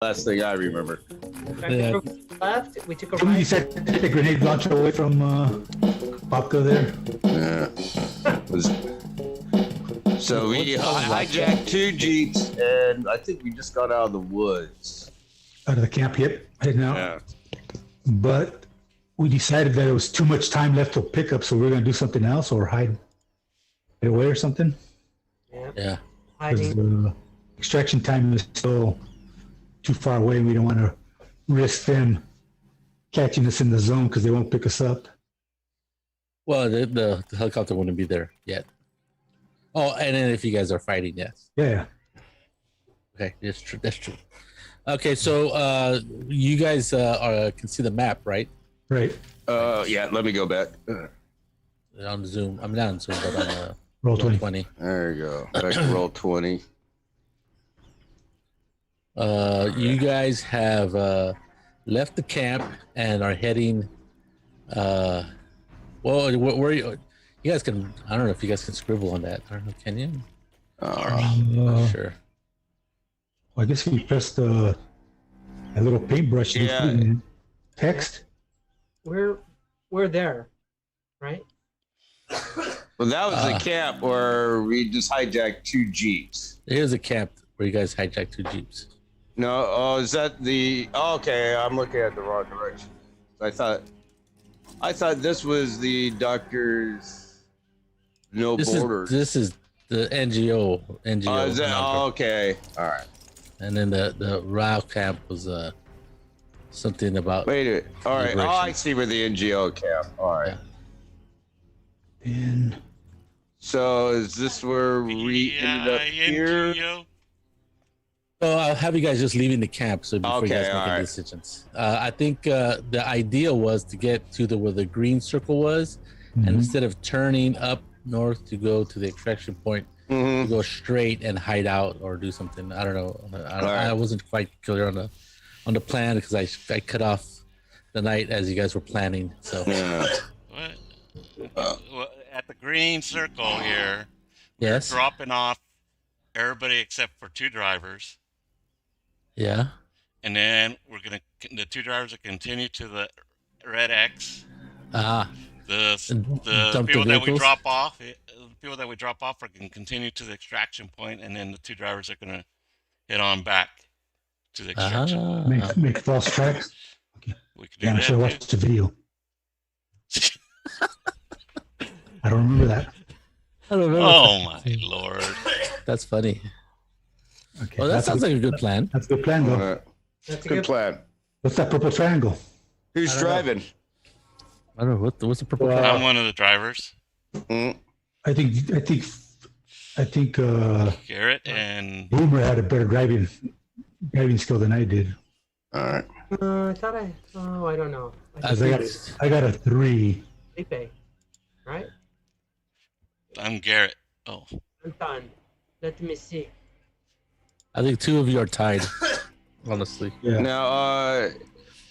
Last thing I remember. Yeah. Left. We took a You right. said take the grenade launcher away from Popka there. Yeah. So we hijacked 2 Jeeps, and I think we just got out of the woods. Out of the camp, yep, heading out. Yeah. But we decided that it was too much time left till pickup, so we are going to do something else or hide away or something. Yeah. Because Hiding. extraction time is still too far away. We don't want to risk them catching us in the zone because they won't pick us up. Well, the helicopter wouldn't be there yet. Oh, and then if you guys are fighting, yes. Yeah. Okay, that's true. That's true. Okay, so you guys can see the map, right? Right. Yeah, let me go back. On Zoom. I'm not on Zoom, but on Roll 20. There you go. Back to roll 20. You guys have left the camp and are heading. Well, where you guys can? I don't know if you guys can scribble on that. I don't know. Can you? Not sure. Well, I guess if you press a little paintbrush, text. We're there, right? Well, that was the camp where we just hijacked 2 Jeeps. Here's a camp where you guys hijacked 2 Jeeps. No, is that the? Oh, okay, I'm looking at the wrong direction. I thought this was the Doctors No Borders. This is the NGO. Is that, okay, all right. And then the RAL camp was something about. Wait a minute. All right. liberation. Oh, I see where the NGO camp. All right. Yeah. And So is this where we ended up here? So I'll have you guys just leaving the camp so before you Okay, guys make all any right. decisions. I think the idea was to get to where the green circle was, and instead of turning up north to go to the extraction point, to go straight and hide out or do something. I don't know. I wasn't quite clear on the plan because I cut off the night as you guys were planning. So What? At the green circle here, yes, dropping off everybody except for 2 drivers. yeah. And then the 2 drivers will continue to the red X. The dump people the that we vehicles? drop off, are going to continue to the extraction point, and then the 2 drivers are going to head on back to the extraction. make false tracks. We can do Yeah, I that. should watch the video. I don't remember that. I don't know. Oh my lord! That's funny. Okay. Well, that sounds like a good plan. That's a good plan, though. All right. That's a Good plan. What's that purple triangle? Who's driving? I don't know what's the purple. I'm one of the drivers. I think Garrett and Boomer had a better driving skill than I did. All right. I thought I don't know. I think I got a 3. Felipe, right? I'm Garrett. Oh, I'm done. Let me see. 2 of you are tied. Honestly. Yeah. Now,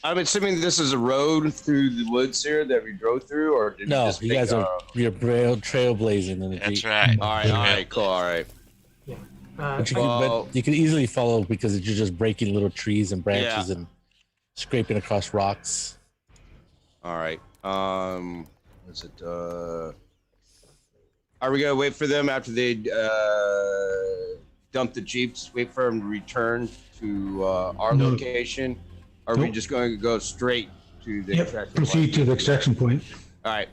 I'm assuming this is a road through the woods here that we drove through, or did No, we just you make guys are you're trailblazing in the that's Jeep. right. All right, cool. All right. But you, Well- but you can easily follow because you're just breaking little trees and branches and scraping across rocks. All right. Is it? Are we gonna wait for them after they dump the Jeeps? Wait for them to return to our location? Or are we Nope. just going to go straight to the extraction Proceed point? to the extraction point. All right.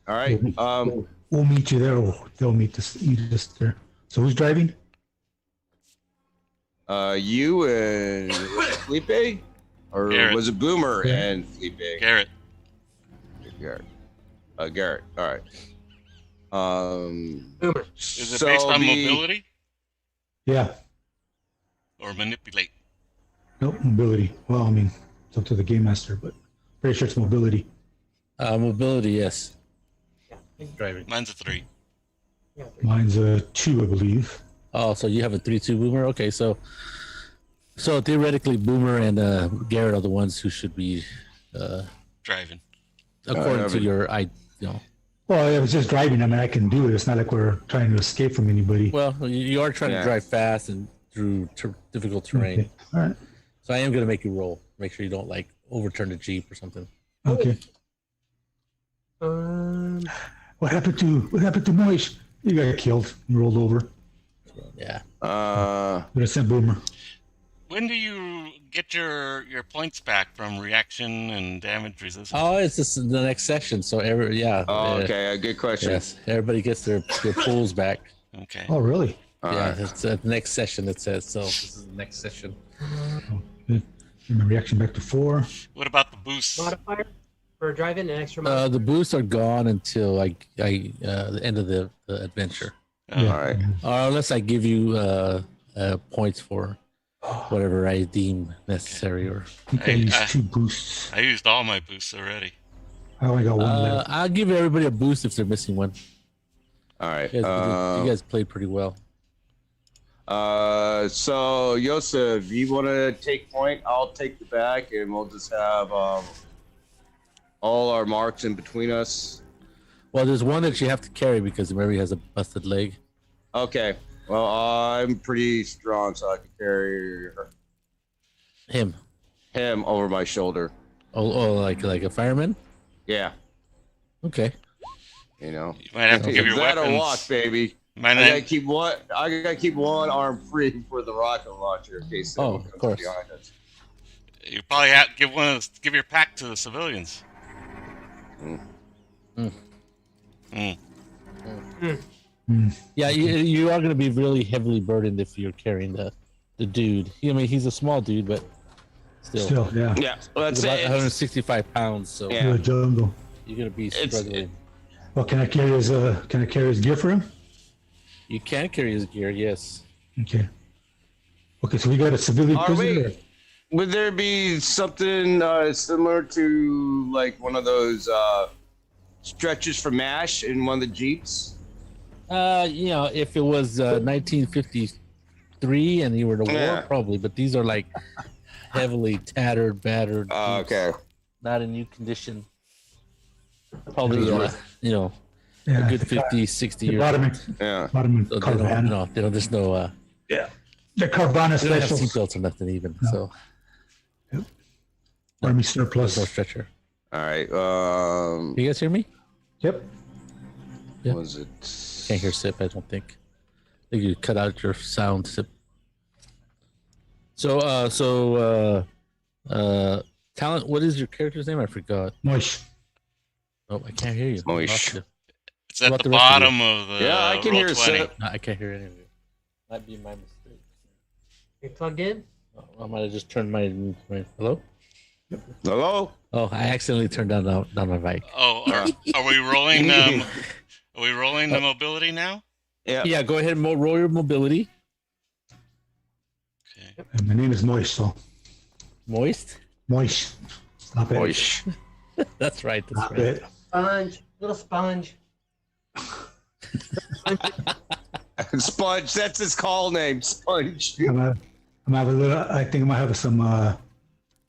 All right. We'll meet you there. Or they'll meet us there. So who's driving? You and was it Felipe, or Garrett. was it Boomer Yeah. and Felipe? Garrett. Garrett. Garrett. All right. Boomer. Is it based on mobility Yeah. or manipulate? Nope, mobility. Well, I mean, it's up to the game master, but pretty sure it's mobility. Mobility, yes. Yeah. Driving. Mine's a 3. Yeah. Mine's a 2, I believe. Oh, so you have a 3-2 Boomer? Okay, so theoretically, Boomer and Garrett are the ones who should be, Driving. according to your, Well, I was just driving. I mean, I can do it. It's not like we're trying to escape from anybody. well, you are trying to drive fast and through difficult terrain. Okay. All right. So I am gonna make you roll. Make sure you don't like overturn the Jeep or something. Okay. What happened to Moish? He got killed and rolled over. Yeah. With a sent boomer. When do you get your points back from reaction and damage resistance? Oh, it's just the next session. So Okay, good question. Yes, everybody gets their pools back. Okay. Oh, really? Yeah, it's the next session. It says so. This is the next session. Good. And my reaction back to 4. What about the boost? Modifier for driving an extra modifier? The boosts are gone until the end of the adventure, Oh, Yeah. All right. or unless I give you points for whatever I deem necessary. Or I think I used 2 boosts. I used all my boosts already. I only got 1 left. I'll give everybody a boost if they're missing one. All right. You guys played pretty well. So Yosef, you want to take point? I'll take the back, and we'll just have all our marks in between us. Well, there's one that you have to carry because remember he has a busted leg. Okay. Well, I'm pretty strong, so I can carry Him. over my shoulder. Oh, like a fireman. Yeah. Okay. You know. You might have to give your that weapons. or walk, baby. Might I not, gotta keep one arm free for the rocket launcher in case someone of comes course. behind us. you probably have to give your pack to the civilians. Yeah, you are going to be really heavily burdened if you're carrying the dude. I mean, he's a small dude, but still. Yeah. Yeah. Well, He's that's about it. 165 pounds, so Yeah. The jungle. you're going to be It's- struggling. Well, can I carry his gear for him? You can carry his gear, yes. Okay. Okay, so we got a civilian Are prisoner. we- Would there be something similar to like one of those stretches for MASH in one of the Jeeps? If it was 1953 and you were in a war, Yeah. probably. But these are like heavily tattered, battered. Jeeps, Okay. Not in new condition. Probably, Yeah. a good 50, 60 The years. Yeah. bottom in So they Carvana. don't, there's no, Yeah. The Carvana they don't have specials. seatbelts or nothing even. No. So Army there's surplus. no stretcher. All right. You guys hear me? Yep. Yeah. Was it? Can't hear Sip, I don't think. I think you cut out your sound, Sip. So, Talent, what is your character's name? I forgot. Moish. Oh, I can't hear you. Moish. Lost you. It's at What the about the rest of bottom of the Yeah, I can roll hear 20. Sip. No, I can't hear any of you. Might be my mistake. You plugged in? I might have just turned my hello. Hello. Oh, I accidentally turned down my mic. Oh, are we rolling? Are we rolling the mobility now? Yeah. Yeah, go ahead and roll your mobility. Okay. And my name is Moish, so Moist. Moish. Stop it. Moish. That's right. That's Stop right. it. Sponge. Little sponge. Sponge. That's his call name. Sponge. I'm have a little. I think I might have some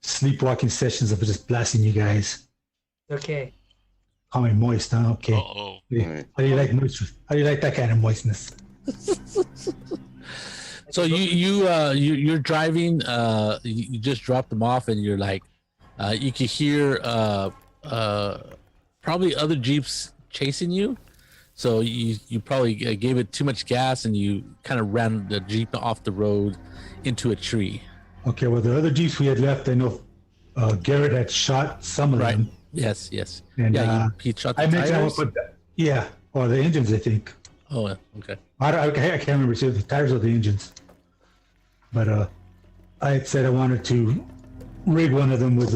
sleepwalking sessions of just blasting you guys. Okay. Call me moist, huh? Okay. Uh-oh. Yeah. How do you like moist? How do you like that kind of moistness? So you're driving. You just dropped them off, and you're like, you can hear probably other jeeps chasing you. So you probably gave it too much gas, and you kind of ran the jeep off the road into a tree. Okay. Well, the other jeeps we had left, I know Garrett had shot some of Right. them. Yes. And he shot the I mentioned I would tires. put yeah, or the engines, I think. Oh, okay. I can't remember if it was the tires or the engines. But I had said I wanted to rig one of them with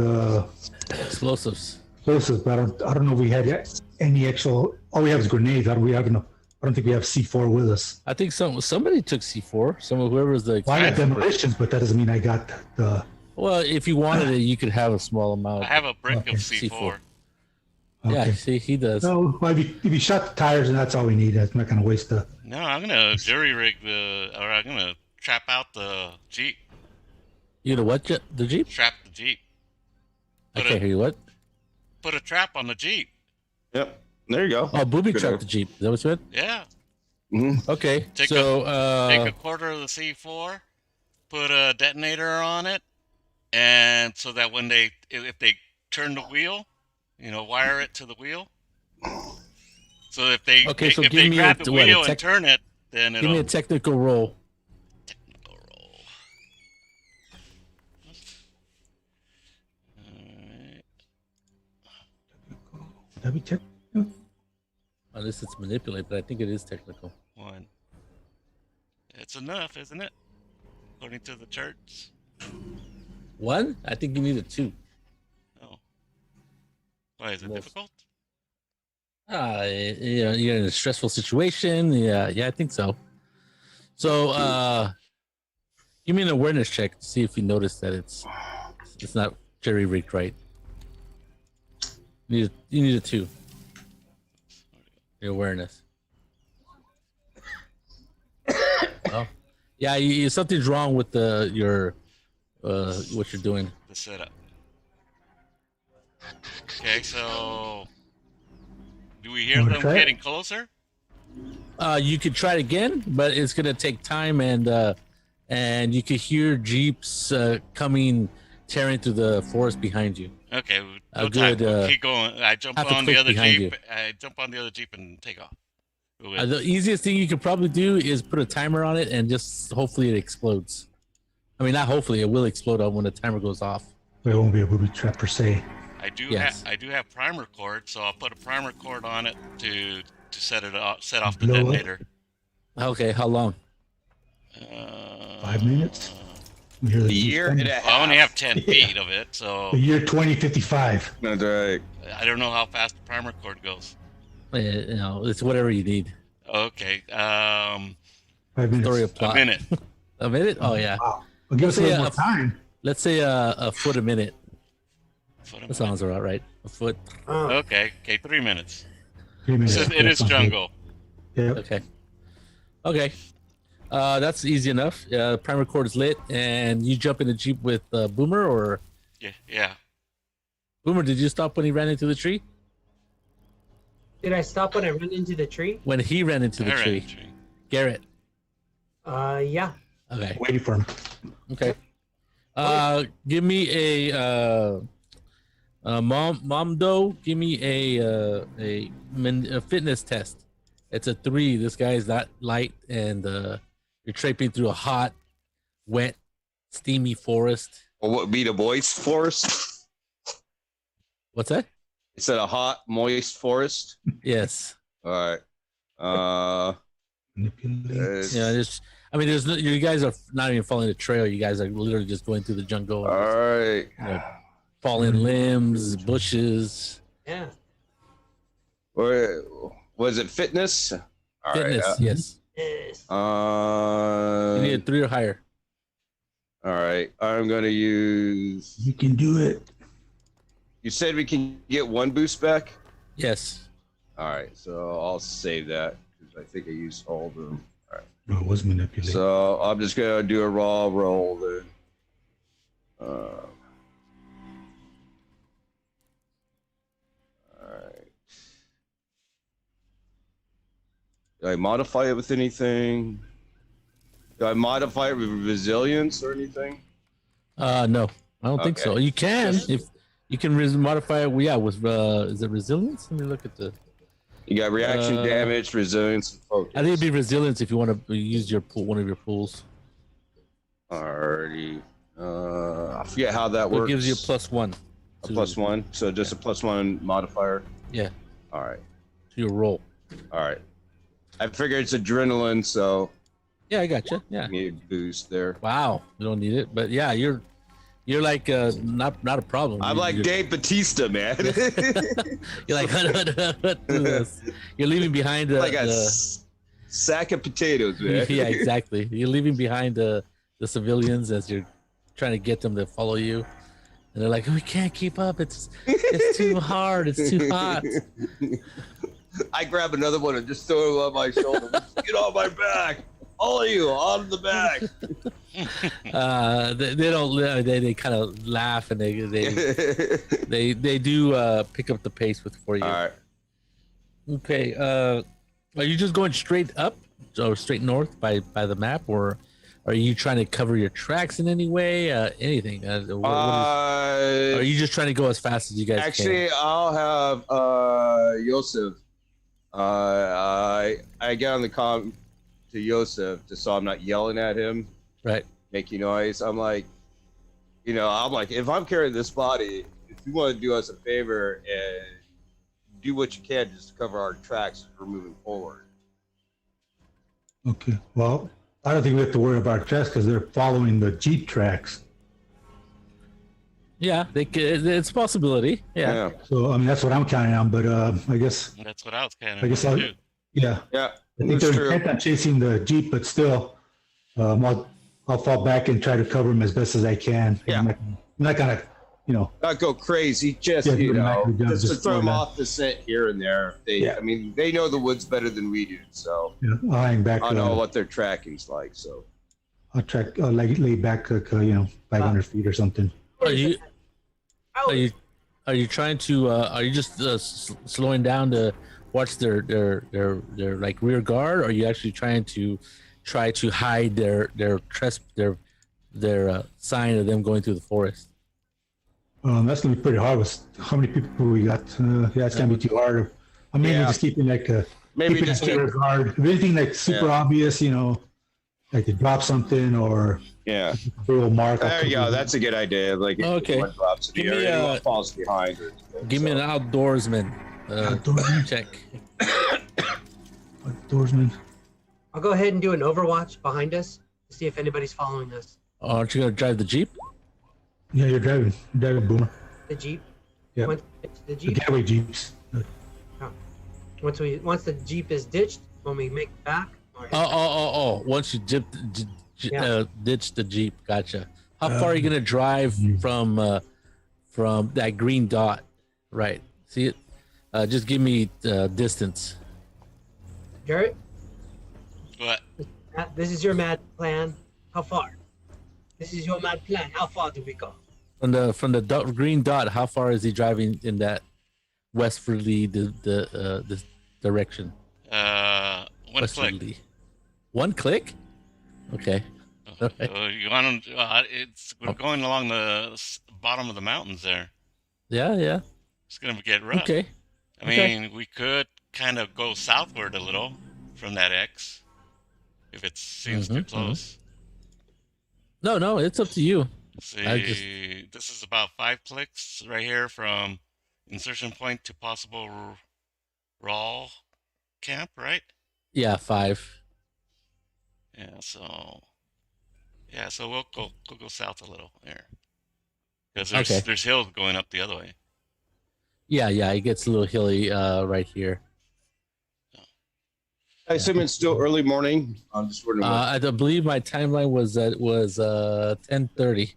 Explosives. explosives, but I don't know if we had any actual. All we have is grenades. I don't think we have C4 with us. I think somebody took C4. Whoever's the. Well, I got demolitions, but that doesn't mean I got the. Well, if you wanted it, you could have a small amount. I have a brick Okay. of C4. Okay. Yeah, see, he does. So well, if you shot the tires, and that's all we need. I'm not going to waste the. No, I'm gonna jury rig I'm gonna trap out the Jeep. You know what? The Jeep? Trap the Jeep. I can't hear you. What? Put a trap on the Jeep. Yep. There you go. Oh, booby Good trap idea. the Jeep. Is that what you meant? Yeah. Mm-hmm. Okay. Take so, Take a quarter of the C4, put a detonator on it, and so that when if they turn the wheel, wire it to the wheel. So if they Okay, so if give they me grab a the what, a wheel and turn it, then give me a technical roll. technical roll. Alright. Let me check. Unless it's manipulate, but I think it is technical. 1. It's enough, isn't it? According to the charts. 1? I think you need a 2. Oh. Why is it difficult? You're in a stressful situation. Yeah, I think so. So, give me an awareness check to see if you notice that it's not jerry rigged right. You need a 2. Your awareness. Oh, yeah. Something's wrong with your what you're doing. The setup. Okay, so do we hear them getting closer? You could try it again, but it's gonna take time, and you could hear jeeps coming, tearing through the forest behind you. Okay, we'll keep going. I jump on the other jeep. You. I jump on the other jeep and take off. The easiest thing you could probably do is put a timer on it and just hopefully it explodes. I mean, not hopefully, it will explode when the timer goes off. It won't be a booby trap per se. I do have primer cord, so I'll put a primer cord on it to set off the detonator. Okay, how long? 5 minutes. A year and a half. I only have 10 feet of it, so. The year 2055. That's right. I don't know how fast the primer cord goes. It's whatever you need. Okay. 5 minutes. Story of plot. A minute. A minute? Oh yeah. Wow. Well, give us a little more time. Let's say a foot a minute. That sounds about right. A foot. Okay. 3 minutes. 3 minutes. It is jungle. Yeah. Okay. That's easy enough. Primer cord is lit, and you jump in the jeep with Boomer, or? Yeah. Boomer, did you stop when he ran into the tree? Did I stop when I ran into the tree? When he ran into the tree. Garrett. Yeah. Okay. Waiting for him. Okay. Give me a Momdo. Give me a fitness test. It's a 3. This guy is not light, and you're traipsing through a hot, wet, steamy forest. Well, what would be the moist forest? What's that? Is it a hot, moist forest? Yes. All right. You guys are not even following the trail. You guys are literally just going through the jungle. All right. Fallen limbs, bushes. Yeah. Was it fitness? All fitness, right, yes. Yes. You need a 3 or higher. All right. I'm going to use. You can do it. You said we can get 1 boost back? Yes. All right. So I'll save that because I think I used all of them. All right. No, it was manipulated. So I'm just going to do a raw roll then. All right. Do I modify it with anything? Do I modify it with resilience or anything? No, I don't think so. You can if you can modify it. Yeah, with is it resilience? Let me look at the. You got reaction damage, resilience, and focus. I think it'd be resilience if you want to use your pool, one of your pools. Alrighty. I forget how that works. It gives you a +1. A +1. So just a +1 modifier. Yeah. All right. To your roll. All right. I figure it's adrenaline, so. Yeah, I gotcha. Yeah. Need a boost there. Wow, you don't need it, but yeah, you're like not a problem. I'm like Dave Bautista, man. You're like you're leaving behind like a sack of potatoes, man. Yeah, exactly. You're leaving behind the civilians as you're trying to get them to follow you, and they're like, "We can't keep up. It's too hard. It's too hot." I grab another one and just throw it on my shoulder. Get on my back. All of you on the back. They don't. They kind of laugh and they do pick up the pace for you. All right. Okay. Are you just going straight up or straight north by the map, or Are you trying to cover your tracks in any way? Anything? Are you just trying to go as fast as you guys actually, can? I'll have Yosef. I get on the comm to Yosef just so I'm not yelling at him, Right. making noise. I'm like, if I'm carrying this body, if you want to do us a favor and do what you can just to cover our tracks as we're moving forward. Okay. Well, I don't think we have to worry about tracks because they're following the Jeep tracks. Yeah, it's a possibility. Yeah. So I mean, that's what I'm counting on. But I guess That's what I was kind I guess of I'll, do. yeah. Yeah. I think That's they're true. intent on chasing the Jeep, but still, I'll fall back and try to cover them as best as I can. Yeah. I'm not gonna, Not go crazy, just Yeah, just to just throw them throw off the scent here and there. Yeah. I mean, they know the woods better than we do, so I'll hang back. I know what their tracking's like. So I'll lay back, 500 feet or something. Are you trying to? Are you just slowing down to watch their like rear guard? Or are you actually trying to hide their sign of them going through the forest? That's gonna be pretty hard with how many people we got. Yeah, it's gonna be too hard. I'm mainly just keeping maybe keeping just a rear guard. If anything like super obvious, like to drop something or yeah. a little mark. There you go. That's a good idea. Like if Okay. someone drops in the Give me, area, anyone falls behind. Give me an outdoorsman check. Outdoorsman. I'll go ahead and do an overwatch behind us to see if anybody's following us. Aren't you gonna drive the Jeep? Yeah, you're driving. Boomer. The Jeep. Yeah. Once the The Jeep. getaway Jeeps. Once the Jeep is ditched, when we make it back. Or Once you ditch the Jeep, gotcha. How far are you gonna drive Hmm. from that green dot? Right. See it? Just give me distance. Garrett, What? this is your mad plan. How far? This is your mad plan. How far do we go? From the green dot, how far is he driving in that westwardly the direction? One click. Westwardly. One click? Okay. Okay. You want to? We're going along the bottom of the mountains there. Yeah. It's gonna get rough. Okay. I mean, we could kind of go southward a little from that X if it seems too close. No, it's up to you. See, this is about 5 clicks right here from insertion point to possible raw camp, right? Yeah, 5. Yeah, so we'll go south a little there because there's hills going up the other way. Yeah, it gets a little hilly right here. I assume it's still early morning. I'm just wondering I believe my timeline was 10:30.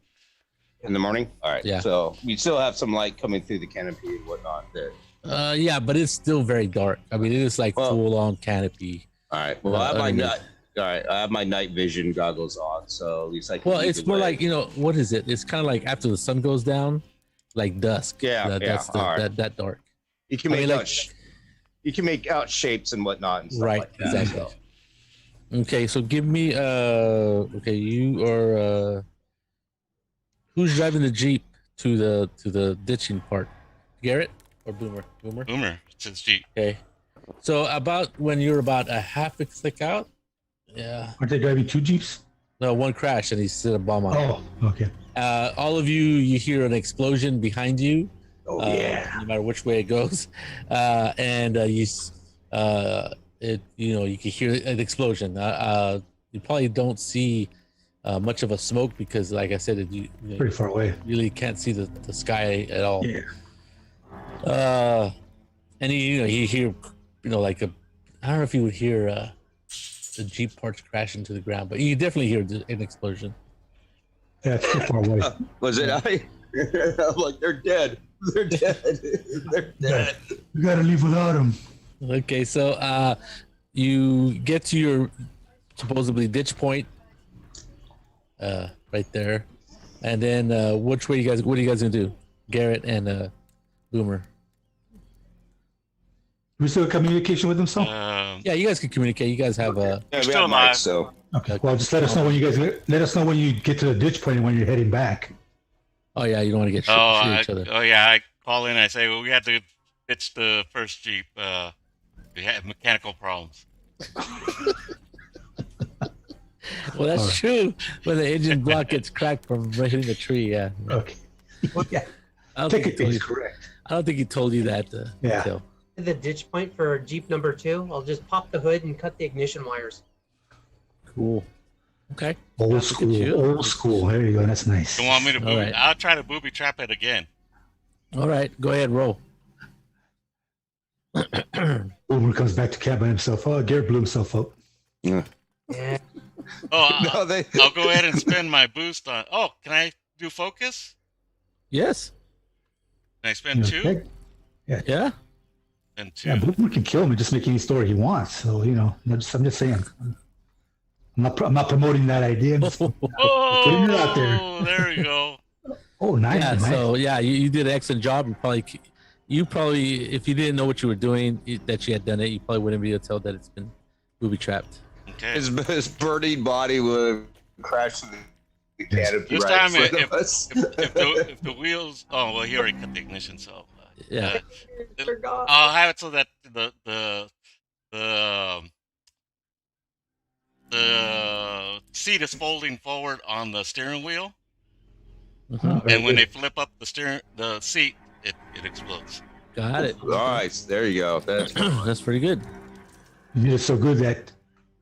in the morning. All right. Yeah. So we still have some light coming through the canopy and whatnot there. Yeah, but it's still very dark. I mean, it is like full on canopy. All right. Well, I have my night vision goggles on, so at least I can. Well, it's more like, what is it? It's kind of like after the sun goes down, like dusk. Yeah, That's that dark. You can you can make out shapes and whatnot and stuff Right, like that. exactly. So. Okay, so give me you are who's driving the Jeep to the ditching part? Garrett or Boomer? Boomer, it's his Jeep. Okay. So about when you're about a half a click out, yeah. Aren't they driving 2 Jeeps? No, one crashed and he set a bomb on it. Oh, okay. All of you hear an explosion behind you. Oh, yeah. No matter which way it goes, and you can hear an explosion. You probably don't see much of a smoke because, like I said, you Pretty far away. really can't see the sky at all. Yeah. And you hear like I don't know if you would hear the Jeep parts crash into the ground, but you definitely hear an explosion. Yeah, it's too far away. Was it? I'm like, they're dead. They're dead. They're dead. We gotta leave without them. Okay, so you get to your supposedly ditch point, right there, and then what are you guys gonna do, Garrett and Boomer? We still have communication with them, so? Yeah, you guys can communicate. You guys have Yeah, we still have alive. mics, so. Okay. Well, just let us know when you guys let us know when you get to the ditch point and when you're heading back. Oh yeah, you don't want to get shoot each other. I call in. I say, well, we had to ditch the first Jeep. We had mechanical problems. Well, that's true. When the engine block gets cracked from hitting the tree, yeah. Okay. Yeah. I don't Take think it things correct. I don't think he told you that. Yeah. Until. The ditch point for Jeep number 2. I'll just pop the hood and cut the ignition wires. Cool. Okay. Old school. Old school. There you go. That's nice. You want me to booby? Right. I'll try to booby trap it again. All right. Go ahead. Roll. Boomer comes back to cab by himself. Oh, Garrett blew himself up. Yeah. Oh, No, I'll go ahead and spend my boost on. Oh, can I do focus? Yes. Can I spend 2? Yeah. And 2. Yeah, Boomer can kill him and just make any story he wants. So I'm just saying. I'm not promoting that idea. Putting it out there. There you go. Oh, nice. Yeah. Nice. So yeah, you did an excellent job. You probably, if you didn't know what you were doing, that you had done it, you probably wouldn't be able to tell that it's been booby trapped. Okay. his burning body would crash to the canopy This right time, in front of us. if the wheels. Oh well, he already cut the ignition, so. Yeah. Forgot. I'll have it so that the seat is folding forward on the steering wheel, Mhm. and when they flip up the seat, it explodes. Got it. Nice. There you go. That's pretty good. You did it so good that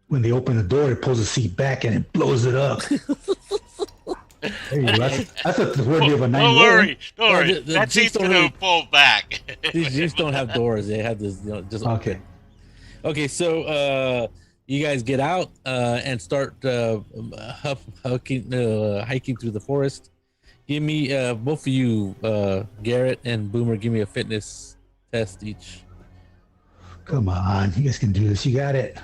when they open the door, it pulls the seat back and it blows it up. There you go. That's a worthy of a 9. Don't worry. the That Jeeps seat's gonna pull back. These Jeeps don't have doors. They have this, just Okay. Okay, so you guys get out and start hiking through the forest. Give me both of you, Garrett and Boomer. Give me a fitness test each. Come on. You guys can do this. You got it.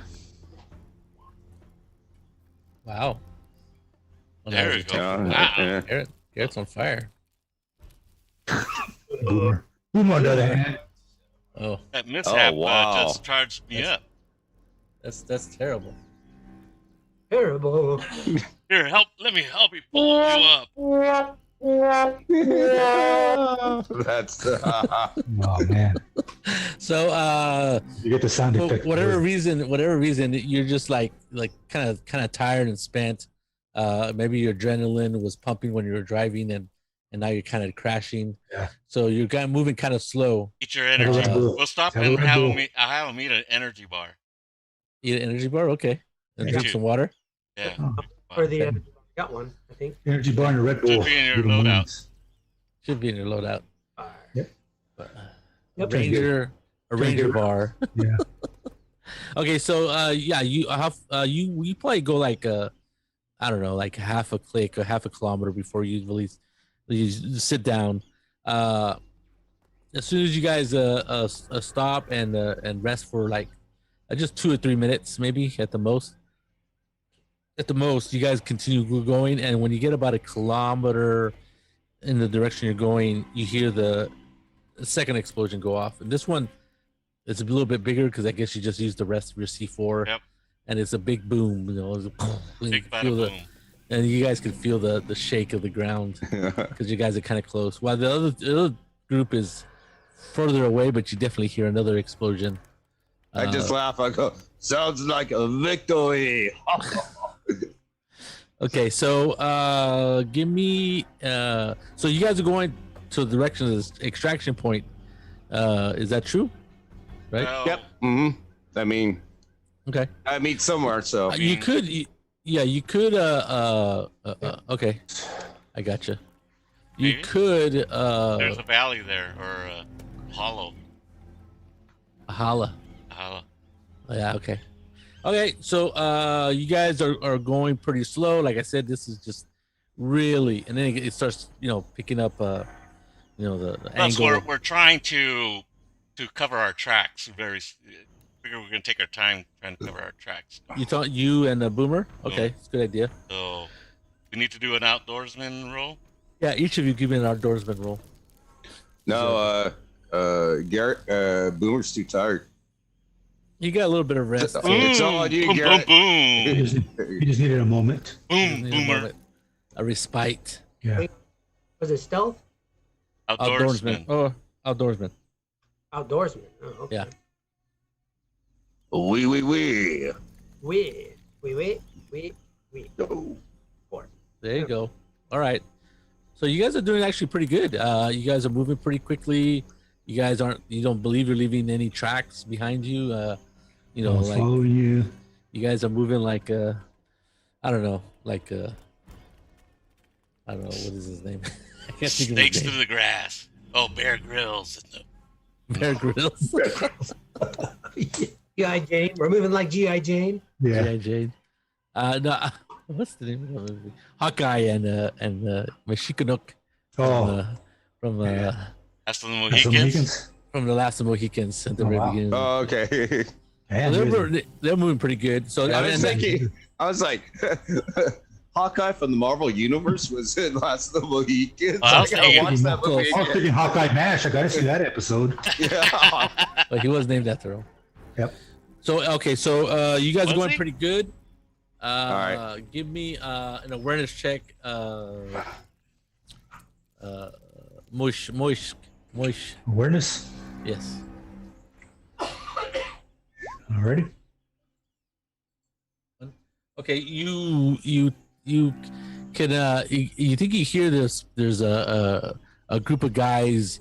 Wow. Well, There that you was go. a Wow. Yeah. Garrett's on fire. Boomer. Boomer on the other hand. Oh, That mishap wow. just charged me up. that's terrible. Terrible. Here, let me help you pull you up. That's Oh, man. So You get the sound for effect. whatever reason, you're just like kind of tired and spent. Maybe your adrenaline was pumping when you were driving, and now you're kind of crashing. Yeah. So you're kind of moving kind of slow. Eat your energy. Red Bull. We'll stop Have a and Red Bull. I'll have him eat an energy bar. Eat an energy bar, okay, and Me drink too. some water. Yeah. Oh, For the got one, I think. energy bar and a Red Bull. Should be in your Little loadout. moments. Should be in your loadout. Yep. But, Yep. a Ranger bar. Yeah. Okay, so yeah, you probably go like I don't know, like half a click or half a kilometer before you release. You sit down. As soon as you guys stop and rest for like just 2 or 3 minutes, maybe at the most. At the most, you guys continue going, and when you get about a kilometer in the direction you're going, you hear the second explosion go off. And this one, it's a little bit bigger because I guess you just used the rest of your C4. Yep. And it's a big boom, it's a and Big you bada feel boom. and you guys can feel the shake of the ground because you guys are kind of close. While the other group is further away, but you definitely hear another explosion. I just laugh. I go, sounds like a victory. Okay, so give me so you guys are going to the direction of this extraction point. Is that true? Right? Well, Yep. I mean, Okay. I meet somewhere, so You could okay. I gotcha. You Maybe. could there's a valley there, or a hollow. holla. A hollow. Yeah, okay. Okay, so you guys are going pretty slow. Like I said, this is just really, and then it starts, picking up the Plus, angle. we're trying to cover our tracks. Figure we're gonna take our time trying to cover our tracks. You and the Boomer? Okay, it's a good idea. So we need to do an outdoorsman roll. Yeah, each of you give me an outdoorsman roll. no. Garrett, Boomer's too tired. You got a little bit of rest. It's all you, boom, Garrett. boom, You just needed a moment. boom, Need a boomer. moment. A respite. Yeah. Was it stealth? Outdoorsman. Oh, outdoorsman. Outdoorsman. Oh, okay. Yeah. Wee. We. No. There you go. All right. So you guys are doing actually pretty good. You guys are moving pretty quickly. You don't believe you're leaving any tracks behind you. You know, like Following you. you guys are moving like I don't know, like I don't know, what is his name? I can't think of Snakes his through name. the grass. Oh, Bear Grylls. Bear Grylls. G.I. Jane. We're moving like G.I. Jane. Yeah. G.I. Jane. No, what's the name of the movie? Hawkeye and Meshikanook Oh. from That's the That's the Mohicans. Mohicans? from the Last of the Mohicans at the Oh, very wow. beginning. Oh, okay. Man, They're moving pretty good. So I mean, was thinking, I was like, Hawkeye from the Marvel Universe was in Last of the Mohicans. I was I gotta thinking- watch that movie I was again. thinking Hawkeye Mash. I got to see that episode. Yeah. but he was named after him. Yep. So okay, so you guys are Was going he? pretty good. right. Give me an awareness check. Mush. Awareness. Yes. Alrighty. Okay, you can you think you hear this? There's a group of guys,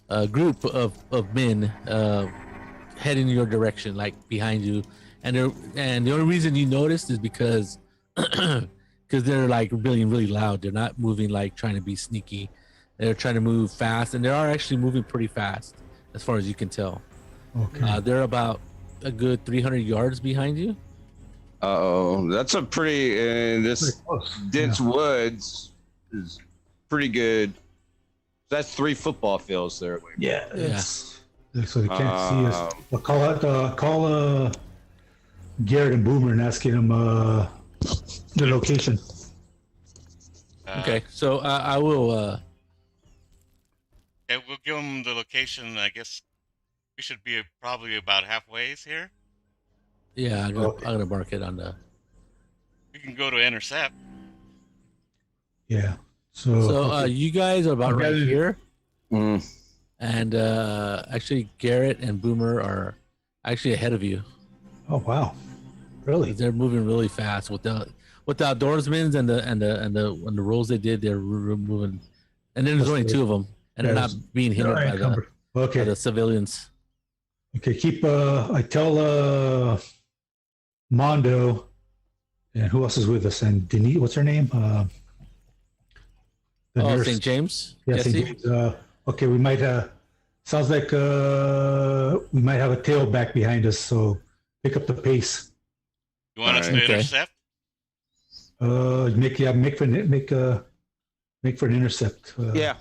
a group of men heading in your direction, like behind you, and the only reason you noticed is because they're like really loud. They're not moving like trying to be sneaky. They're trying to move fast, and they are actually moving pretty fast, as far as you can tell. Okay. They're about a good 300 yards behind you. Oh, that's a pretty this Pretty close. dense woods is pretty good. That's 3 football fields there. Yeah. It's, so they can't see us. Um, Well, call Garrett and Boomer and asking them the location. Okay, so I will. Yeah, we'll give them the location. I guess we should be probably about halfway here. Yeah, I'm Okay. gonna mark it on the. We can go to intercept. Yeah. So, So you guys are about right Okay. here, mm, and actually Garrett and Boomer are actually ahead of you. oh wow, really? They're moving really fast with the outdoorsmen and the rolls they did. They're moving, and then there's only 2 of them, and they're not being hindered by Okay. the civilians. Okay. Keep. I tell Mondo, and who else is with us? And Denise. What's her name? The Oh, nurse. St. James. Yeah, Jesse? St. James. Okay, we might. Sounds like we might have a tail back behind us. So pick up the pace. You want us to Alright. Okay. intercept? Make for an intercept. yeah.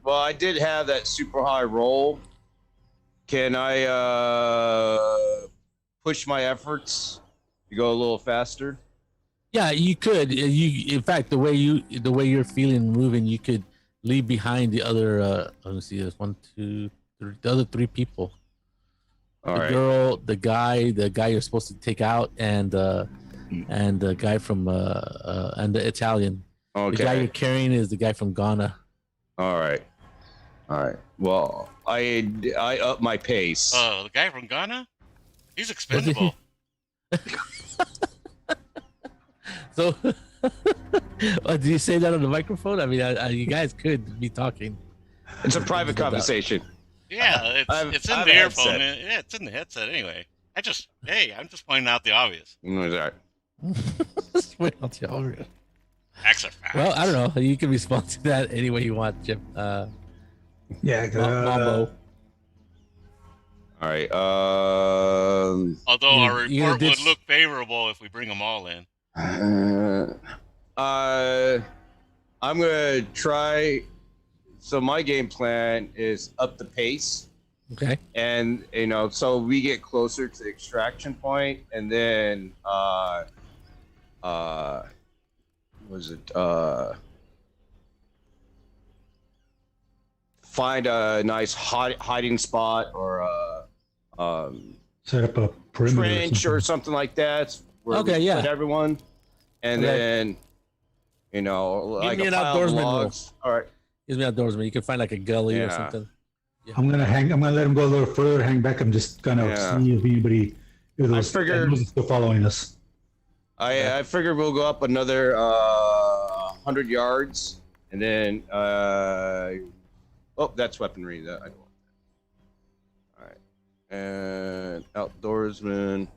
Well, I did have that super high roll. Can I push my efforts to go a little faster? Yeah, you could. In fact, the way you're feeling moving, you could leave behind the other. Let me see. There's 1, 2, 3. The other 3 people. All The right. girl, the guy you're supposed to take out, and the guy from and the Italian. The guy you're Okay. carrying is the guy from Ghana. All right. Well, I up my pace. Oh, the guy from Ghana? He's expendable. So, do you say that on the microphone? I mean, you guys could be talking. It's a private conversation. Yeah, I've- it's in I've the had earphone. set. Yeah, it's in the headset anyway. I'm just pointing out the obvious. Mm, all right. Wait, I'll tell you. Facts are facts. Well, I don't know. You can respond to that any way you want, Jim. yeah. Mambo. All right. Although our you report did- would look favorable if we bring them all in. I'm gonna try. So my game plan is up the pace, Okay. and so we get closer to the extraction point, and then find a nice hiding spot or Set up a perimeter trench or something like that. Where Okay, we yeah. put everyone, and Okay. then like me a an pile of outdoorsman rule. logs. All right. Gives me outdoorsman. You can find like a gully or Yeah. something. I'm gonna let him go a little further, hang back. I'm just gonna Yeah. see if anybody, if those figured- animals are still following us. I figured we'll go up another 100 yards, and then that's weaponry. That I don't want that. All right, and outdoorsman.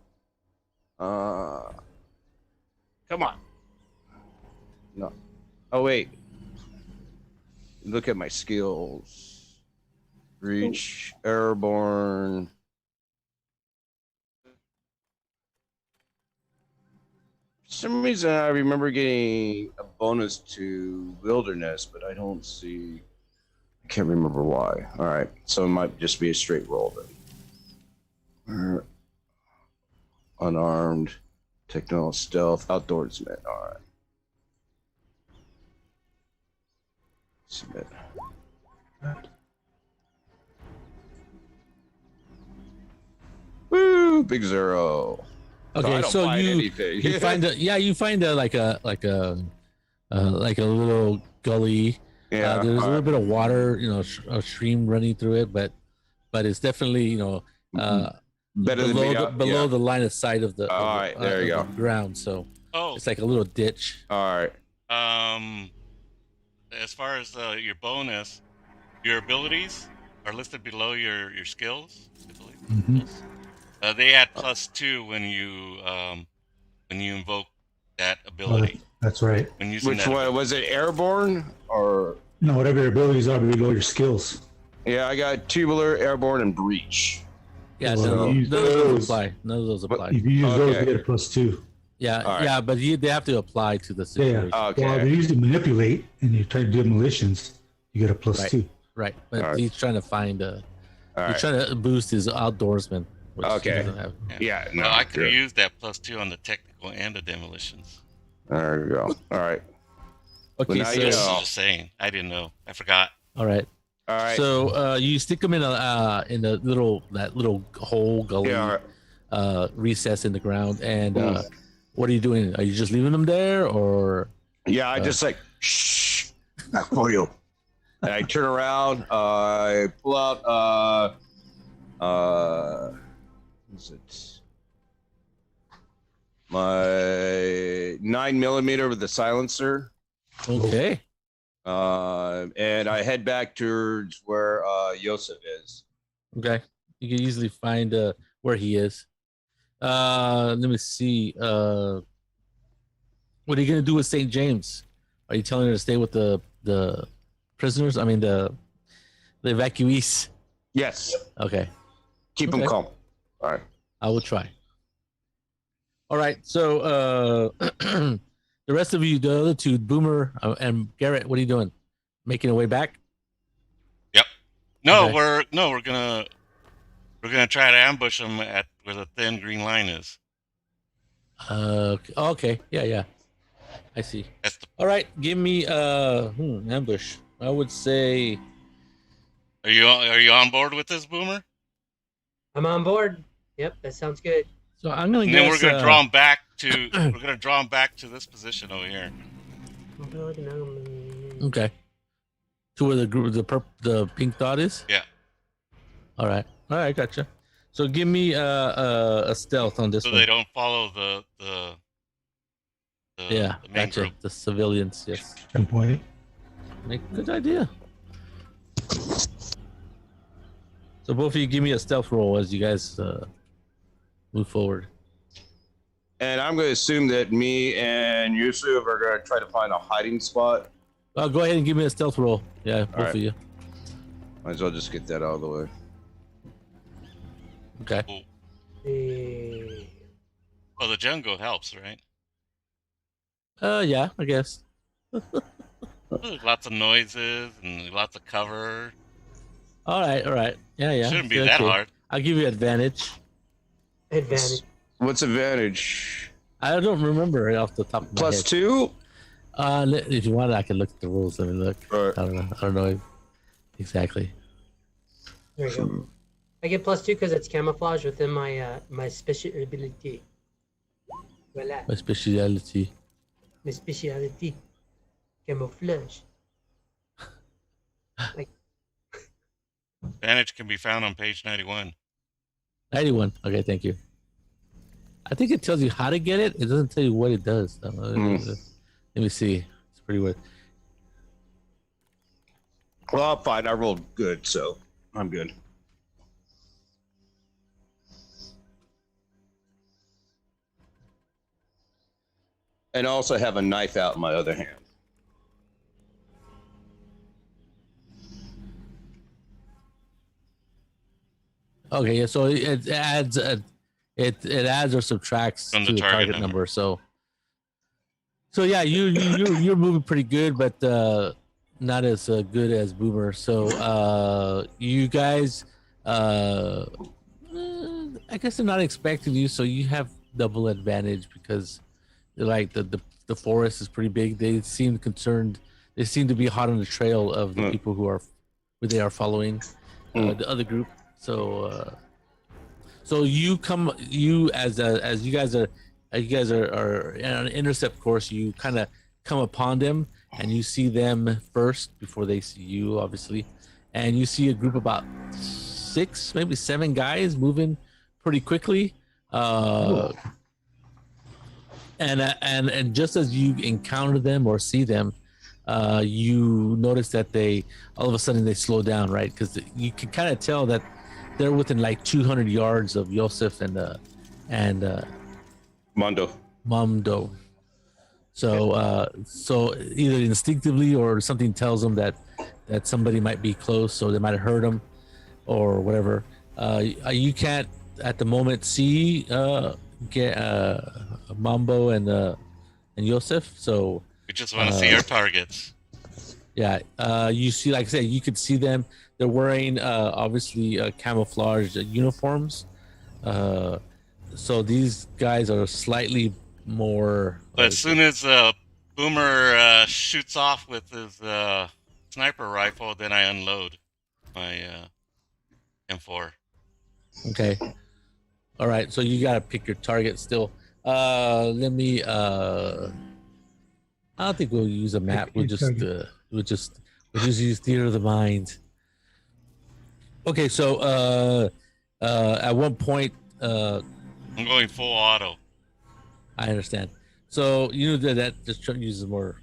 Come on. No. Oh wait. Look at my skills. Reach, airborne. For some reason, I remember getting a bonus to wilderness, but I don't see. I can't remember why. All right, so it might just be a straight roll then. Unarmed, techno stealth, outdoorsman. All right. Submit. Woo! Big zero. Okay, don't so find you anything. you find like a little gully. Yeah. There's a little bit of water, a stream running through it, but it's definitely Better than below the line of sight of the All right, there you of go. the ground. So Oh, it's like a little ditch. All right. as far as your bonus, your abilities are listed below your skills. I believe. Mhm. They add +2 when you invoke that ability. That's right. When using Which that one ability. was it? Airborne or? No, whatever your abilities are below your skills. Yeah, I got tubular, airborne, and breach. Yeah, Well, none use of those those. apply. None of those apply. If you use those, Okay. you get a +2. Yeah, All right. yeah, but they have to apply to the Yeah. situation. Okay. Well, if you use to manipulate and you try to do demolitions, you get a +2. Right, but All right. he's trying to find All he's right. trying to boost his outdoorsman. Which he Okay. doesn't have. Yeah. No. Well, I could have good. used that +2 on the technical and the demolitions. There you go. All right. Okay, now so you know. Just saying, I didn't know. I forgot. all right. All right. So you stick them in a little hole gully Yeah. All right. recess in the ground, and what are you doing? Are you just leaving them there, or Yeah. I just like shh. Not for you. And I turn around. I pull out. What's it? My 9mm with the silencer. okay? And I head back towards where Yosef is. Okay, you can easily find where he is. Let me see. What are you gonna do with St. James? Are you telling her to stay with the prisoners? I mean the evacuees. Yes. Okay, Keep them Okay. calm. All right. I will try. All right, so the rest of you, the other two, Boomer and Garrett, what are you doing? Making your way back? No, Okay. we're gonna try to ambush them at where the thin green line is. Okay, yeah, I see. That's the. All right, give me ambush. I would say Are you on board with this, Boomer? I'm on board. Yep, that sounds good. so. I'm gonna And guess. then we're gonna draw them back to this position over here. Okay. To where the pink dot is. Yeah. All right, gotcha. So give me a stealth on this So one. they don't follow the Yeah, the main gotcha. group. The civilians, yes. Good point. Good idea. So both of you give me a stealth roll as you guys move forward. And I'm going to assume that me and Yusuf are going to try to find a hiding spot. Go ahead and give me a stealth roll. Yeah, both right. of you. Might as well just get that out of the way. Okay. Well, the jungle helps, right? Yeah, I guess. There's lots of noises and lots of cover. All right. Yeah. Shouldn't be Okay. that hard. I'll give you advantage. Advantage. What's advantage? I don't remember it off the top of my head. +2? If you want, I can look at the rules. Let me look. All right. I don't know exactly. There you go. I get +2 because it's camouflage within my my special ability. Voila, My speciality. my speciality, camouflage. Like Advantage can be found on page 91. 91. Okay, thank you. I think it tells you how to get it. It doesn't tell you what it does. Let me see. It's pretty weird. Well, I'm fine. I rolled good, so I'm good. And I also have a knife out in my other hand. Okay, yeah. So it adds it adds or subtracts From to the the target target number. number. So yeah, you're moving pretty good, but not as good as Boomer. So you guys, I guess they're not expecting you, so you have double advantage because like the forest is pretty big. They seem concerned. They seem to be hot on the trail of the people who they are following the other group. So you as you guys are on an intercept course. You kind of come upon them and you see them first before they see you, obviously, and you see a group about 6, maybe 7 guys moving pretty quickly. And just as you encounter them or see them, you notice that they all of a sudden they slow down, right? Because you can kind of tell that they're within like 200 yards of Yosef and Mondo. So either instinctively or something tells them that somebody might be close, so they might have heard them or whatever. You can't at the moment see Mambo and Yosef, so We just want to see our targets. yeah, you see, like I said, you could see them. They're wearing obviously camouflage uniforms. So these guys are slightly more. But as soon as Boomer shoots off with his sniper rifle, then I unload my M4. Okay. All right. So you gotta pick your target still. Let me. I don't think we'll use a map. We'll just use theater of the mind. Okay. So at one point. I'm going full auto. I understand. So you know that just uses more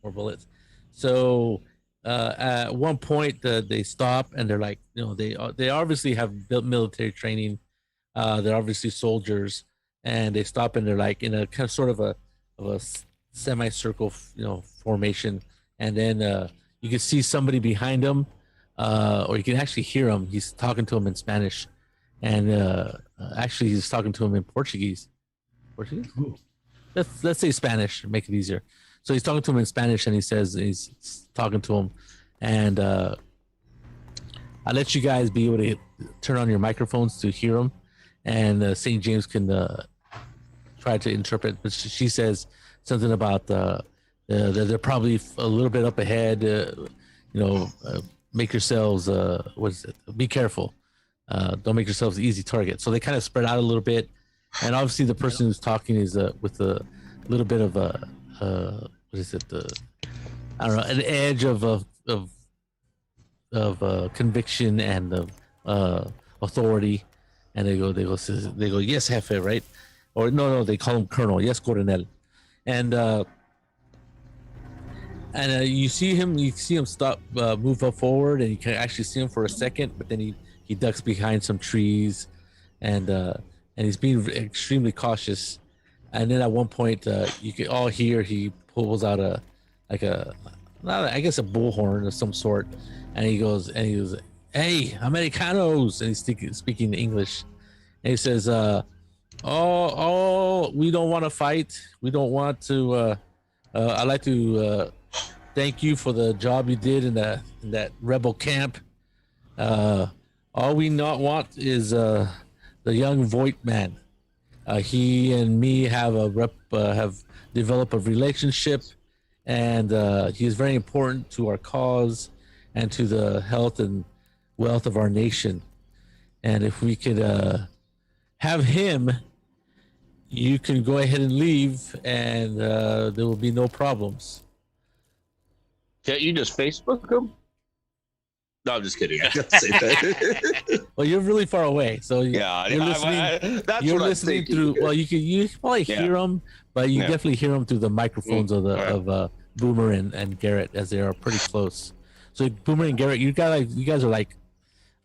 bullets. So at one point they stop and they're like, they obviously have built military training. They're obviously soldiers, and they stop and they're like in a kind of sort of a semicircle, formation, and then you can see somebody behind them, or you can actually hear him. He's talking to him in Spanish, and actually he's talking to him in Portuguese. Let's say Spanish, make it easier. So he's talking to him in Spanish, and he says he's talking to him, and I'll let you guys be able to turn on your microphones to hear him, and St. James can try to interpret. But she says something about they're probably a little bit up ahead. Make yourselves what is it? Be careful. Don't make yourselves an easy target. So they kind of spread out a little bit, and obviously the person who's talking is with a little bit of what is it? I don't know, an edge of conviction and of authority, and they go, yes, Jefe, right? Or no, they call him Colonel. Yes, Coronel, and you see him stop, move up forward, and you can actually see him for a second, but then he ducks behind some trees, and he's being extremely cautious. And then at one point, you can all hear he pulls out a bullhorn of some sort, and he goes, "Hey, Americanos!" And he's speaking English, and he says, "Oh, we don't want to fight. We don't want to. I'd like to thank you for the job you did in that rebel camp. All we not want is the young Voight man. He and me have developed a relationship, and he is very important to our cause and to the health and wealth of our nation. and if we could have him, you can go ahead and leave, and there will be no problems. Can't you just Facebook him? No, I'm just kidding. I can't say that. Well, you're really far away, so Yeah, you're listening. that's You're what I'm listening thinking. through. Well, you can probably hear them, but you definitely hear them through the microphones of Boomer and Garrett, as they are pretty close. So Boomer and Garrett, you guys are like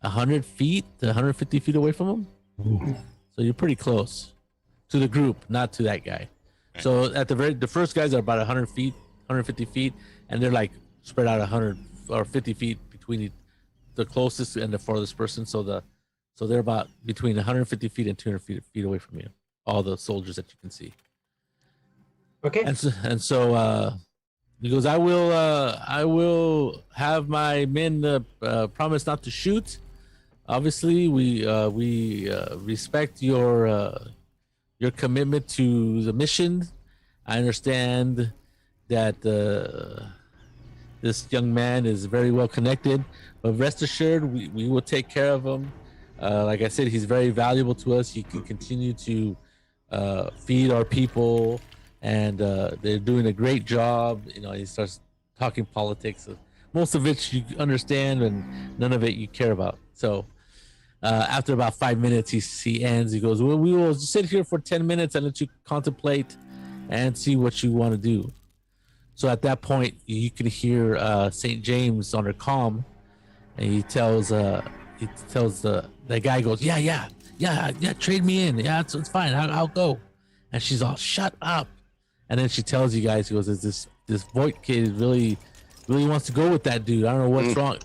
100 feet to 150 feet away from them. So you're pretty close to the group, not to that guy. So at the first guys are about 100 feet, 150 feet, and they're like spread out 100 or 50 feet between the closest and the farthest person. So they're about between 150 feet and 200 feet away from you. All the soldiers that you can see. Okay. And so he goes, I will have my men promise not to shoot. Obviously, we respect your commitment to the mission. I understand that this young man is very well connected, but rest assured, we will take care of him. Like I said, he's very valuable to us. He can continue to feed our people, and they're doing a great job. He starts talking politics, most of which you understand, and none of it you care about. So after about 5 minutes, he ends. He goes, well, we will sit here for 10 minutes and let you contemplate and see what you want to do. So at that point, you can hear St. James on her comm, and he tells the guy, goes, yeah, trade me in. Yeah, it's fine. I'll go. And she's all, shut up. And then she tells you guys, he goes, this Voight kid really wants to go with that dude. I don't know what's wrong.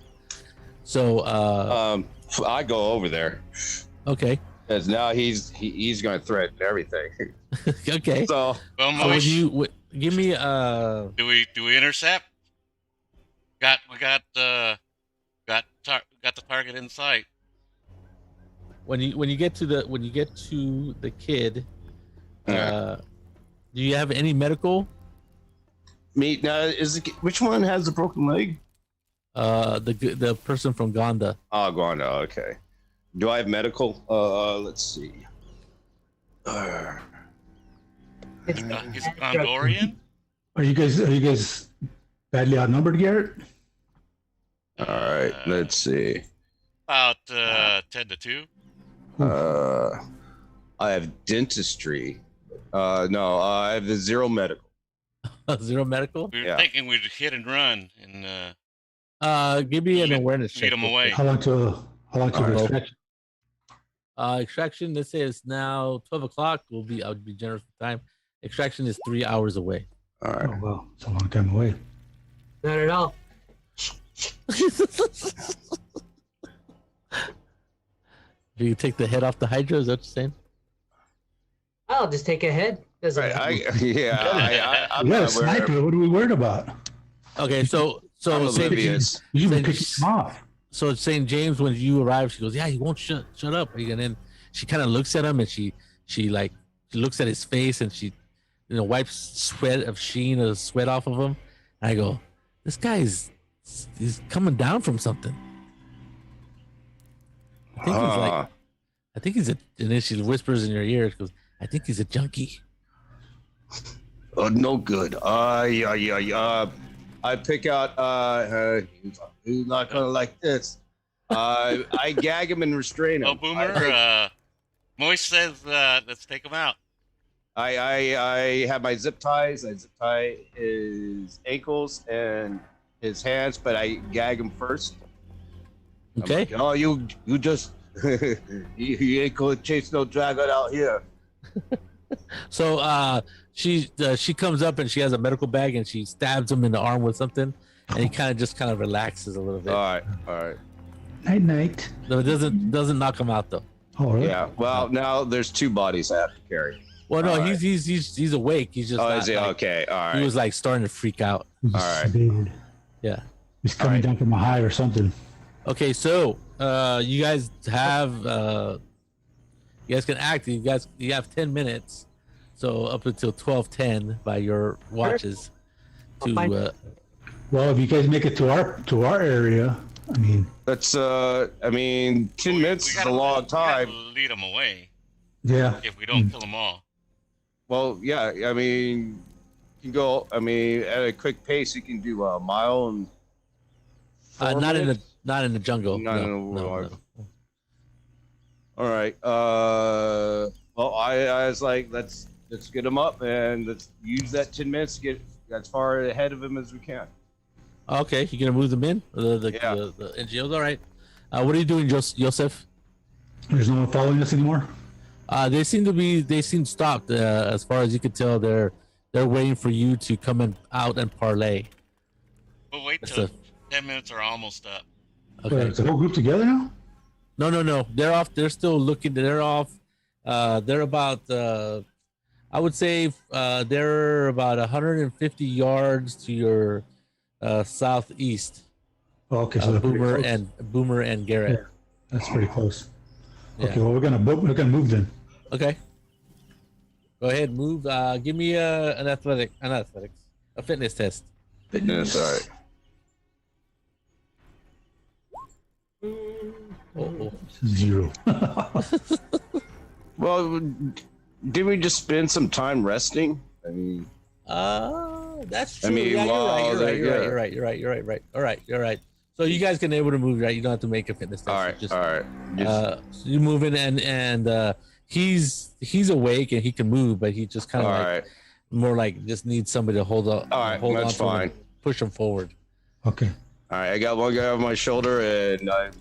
So I go over there. Okay. Because now he's going to threaten everything. Okay. So Well, So Moish, give me do we intercept? Got the target in sight. when you get to the kid, do you have any medical? me now which one has the broken leg? The person from Gonda. Oh, Guanda. Okay. Do I have medical? Let's see. He's a Gondorian. Are you guys badly outnumbered, Garrett? All right. Let's see. About 10-2. I have dentistry. No, I have the zero medical. Zero medical. We were Yeah. thinking we'd hit and run and Give me an awareness check. lead them away. How long to extraction? Extraction. Let's say it's now 12 o'clock. I would be generous with time. Extraction is 3 hours away. All right. Oh well, it's a long time away. Not at all. Do you take the head off the Hydra? Is that what you're saying? I'll just take a head. Doesn't Right. I'm You got a not sniper. aware. What are we worried about? Okay, so I'm St. oblivious. You Then can pick him off. So St. James, when you arrive, she goes, "Yeah, he won't shut up." And then she kind of looks at him, and she looks at his face, and she wipes sweat off of him. And I go, "This guy he's coming down from something." I think he's and then she whispers in your ear, she goes, "I think he's a junkie." Oh, no good. I pick out. He's not gonna like this. I gag him and restrain him. Oh, Boomer. Moist says, let's take him out. I have my zip ties. I zip tie his ankles and his hands, but I gag him first. I'm Okay. like, oh, you just you ain't gonna chase no dragon out here. So she comes up and she has a medical bag and she stabs him in the arm with something, and he kind of relaxes a little bit. All right. Night night. No, it doesn't knock him out though. Oh really? Yeah. Well, now there's two bodies I have to carry. Well, no, All right. he's awake. He's just Oh, not, is he? like, Okay. All right. He was like starting to freak out. He's All right. sedated. Yeah. He's coming down from a high or something. Okay, so you guys have you guys can act. You have 10 minutes, so up until 12:10 by your watches. I'll find- To Well, if you guys make it to our area, I mean, That's 10 minutes is a long We gotta time. lead them away yeah. if we don't kill them all. Well, yeah, I mean, you can go. I mean, at a quick pace, you can do a mile and 4 Not minutes. in the jungle. Not in No, the no, wild. no. All right. Well, I was like, let's get him up and let's use that 10 minutes to get as far ahead of him as we can. Okay, you're gonna move them in the Yeah. the NGOs. All right. What are you doing, Joseph? There's no one following us anymore. They seem stopped. As far as you can tell, they're waiting for you to come out and parlay. We'll wait That's till 10 minutes are almost up. Okay. Wait, is the whole group together now? No. They're off. They're still looking. They're off. They're about. I would say they're about 150 yards to your southeast. Oh, okay, so they're pretty close. Boomer and Garrett. Yeah, that's pretty close. Yeah. Okay, well we're gonna move then. Okay. Go ahead, move. Give me a fitness test. Fitness. All right. Oh. 0. Well, did we just spend some time resting? I mean, That's true. I mean, yeah, while you're right. All right, you're right. So you guys can able to move, right? You don't have to make a fitness test. all right, Just, all right. so you move in, and he's awake and he can move, but he just kind of All like right. more like just needs somebody to hold up. All right, hold that's on to him fine. and push him forward. Okay. All right, I got one guy on my shoulder and I'm,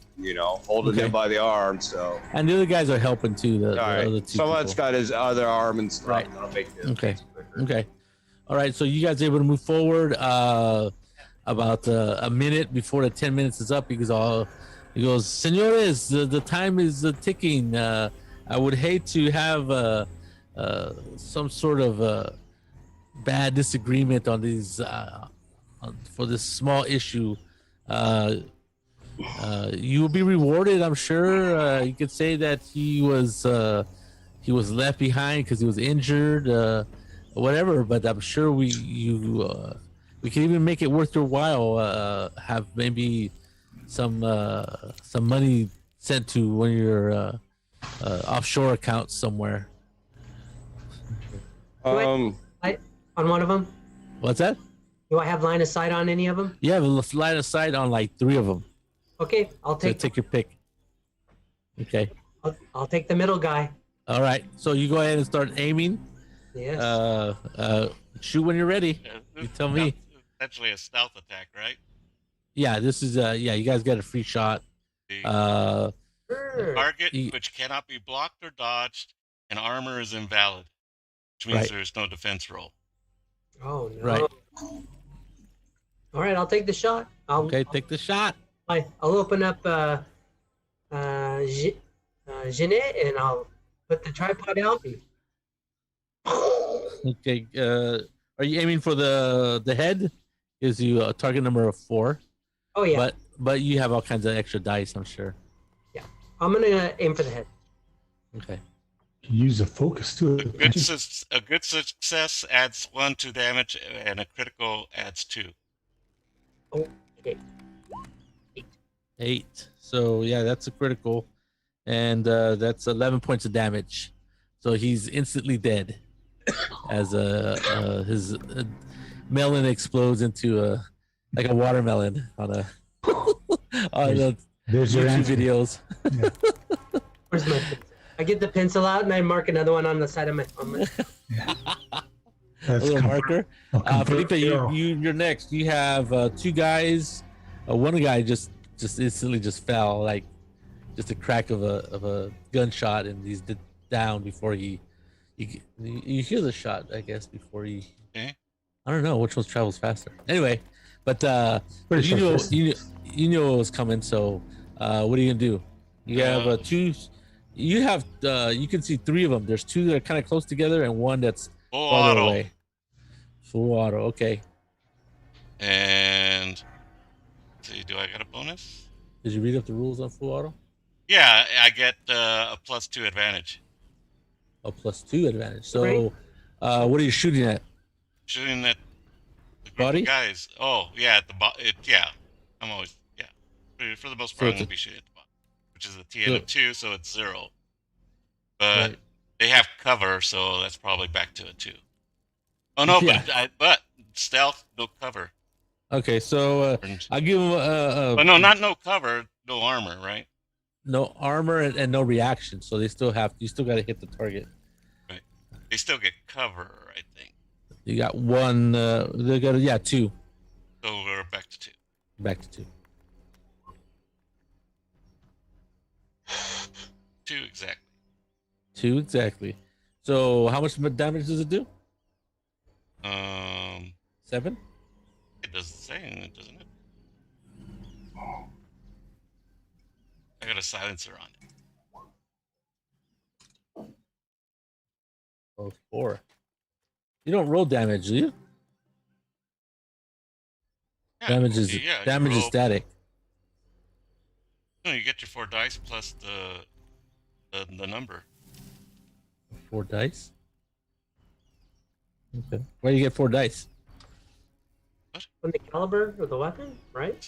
holding Okay. him by the arm. So, And the other guys are helping too. The all other right. two Someone's people. got his other arm and stuff. Right. That'll make this Okay. quicker. Okay. All right. So you guys able to move forward? About a minute before the 10 minutes is up, he goes, Senores, the time is ticking. I would hate to have some sort of bad disagreement on these for this small issue. You will be rewarded, I'm sure. You could say that he was left behind because he was injured, whatever. But I'm sure we can even make it worth your while. Have maybe some money sent to one of your offshore accounts somewhere. Um, On one of them? What's that? Do I have line of sight on any of them? You have a line of sight on like 3 of them. Okay, I'll So take take your pick. Okay. I'll take the middle guy. All right. So you go ahead and start aiming. Yes. Shoot when you're ready. You tell me. Essentially a stealth attack, right? Yeah, this is you guys got a free shot. The Sure. target he- which cannot be blocked or dodged, and armor is invalid, which means Right. there's no defense roll. Oh no. Right. All right, I'll take the shot. Okay, take the shot. I'll open up Jeanette and I'll put the tripod out. Okay. Are you aiming for the head? Gives you a target number of 4. Oh yeah. But you have all kinds of extra dice, I'm sure. I'm gonna aim for the head. Okay. Use a focus too. A good success adds 1 to damage, and a critical adds 2. Okay. 8. So yeah, that's a critical, and that's 11 points of damage. So he's instantly dead, as his melon explodes into like a watermelon on a on the There's your YouTube answer. videos. Where's my pencil? I get the pencil out and I mark another one on the side of my. A That's little com- marker. a complete Felipe, zero. you're next. You have 2 guys. One guy just instantly just fell, like just a crack of a gunshot, and he's down before you hear the shot, I guess, before he. Okay. I don't know which one travels faster. Anyway, but Pretty you sure know it's- you know it was coming. So what are you gonna do? You have 2. You have you can see 3 of them. There's 2 that are kind of close together, and 1 that's Full farther auto. away. Full auto. Okay. And let's see, do I get a bonus? Did you read up the rules on full auto? Yeah, I get a +2 advantage. A +2 advantage. So, Right. what are you shooting at? Shooting at the group Body? of guys. Oh, yeah, at the yeah. I'm always, yeah. For the most So part, I'm it's gonna a- be shooting at the bottom, which is a TN of 2, so it's 0. But Right. they have cover, so that's probably back to a 2. Oh no, Yeah. but stealth, no cover. Okay, so I'll give him But no, not no cover, no armor, right? no armor and no reaction, so they still have you still got to hit the target. Right. They still get cover, I think. You got one. They got 2. So we're back to 2. Back to 2. 2 exactly. 2 exactly. So how much damage does it do? 7. It doesn't say, doesn't it? I got a silencer on it. Oh, 4. You don't roll damage, do you? Yeah, Damage is yeah, damage is static. No, you get your 4 dice plus the number. 4 dice. Okay. Where do you get 4 dice? From the caliber of the weapon, right?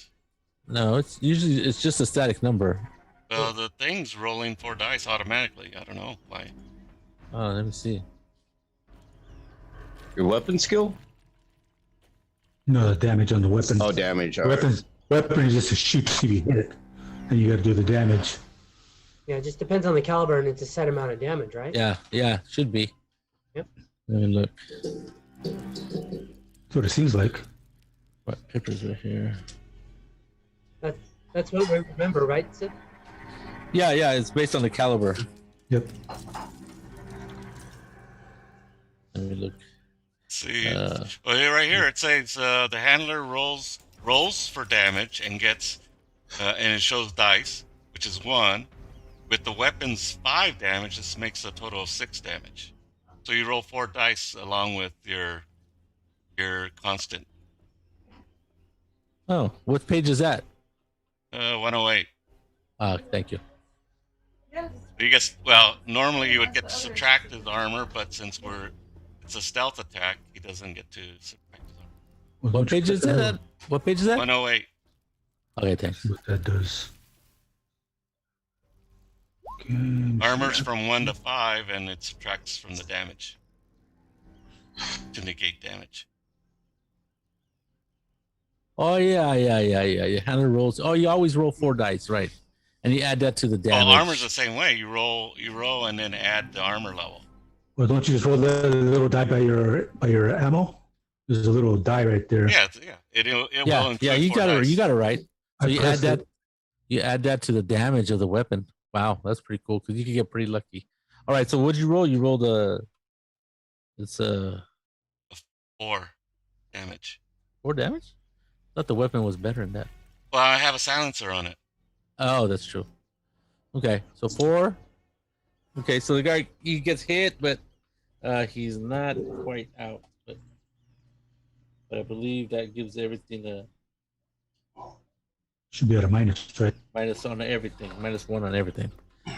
No, it's just a static number. The thing's rolling 4 dice automatically. I don't know why. Oh, let me see. Your weapon skill? No, the damage on the weapon. Oh, damage. All right. Weapon is just a shoot to see if you hit it, and you got to do the damage. Yeah, it just depends on the caliber, and it's a set amount of damage, right? Yeah, should be. Yep. Let me look. That's what it seems like. What papers are here? That's what we remember, right, Sid? Yeah, it's based on the caliber. Yep. Let's Let me look. see. Well, here, right here, it says the handler rolls for damage and gets, and it shows dice, which is 1. With the weapon's 5 damage, this makes a total of 6 damage. So you roll 4 dice along with your constant. Oh, what page is that? 108. Thank you. You guess. Well, normally you would get to subtract his armor, but since it's a stealth attack, he doesn't get to subtract his armor. What page is that? What page is that? 108. Okay, thanks. What that does. Armor's from 1 to 5, and it subtracts from the damage to negate damage. Oh yeah. Handler rolls. Oh, you always roll 4 dice, right? And you add that to the damage. Well, armor's the same way. You roll, and then add the armor level. Well, don't you just roll that little die by your ammo? There's a little die right there. Yeah, it will include you 4 got dice. it. You got it right. So I you add pressed that. it. You add that to the damage of the weapon. Wow, that's pretty cool because you can get pretty lucky. All right, so what did you roll? You rolled it's 4 damage. 4 damage. I thought the weapon was better than that. Well, I have a silencer on it. Oh, that's true. Okay, so 4. Okay, so the guy he gets hit, but he's not quite out. But I believe that gives everything a Should be at a minus, right? minus on everything, -1 on everything.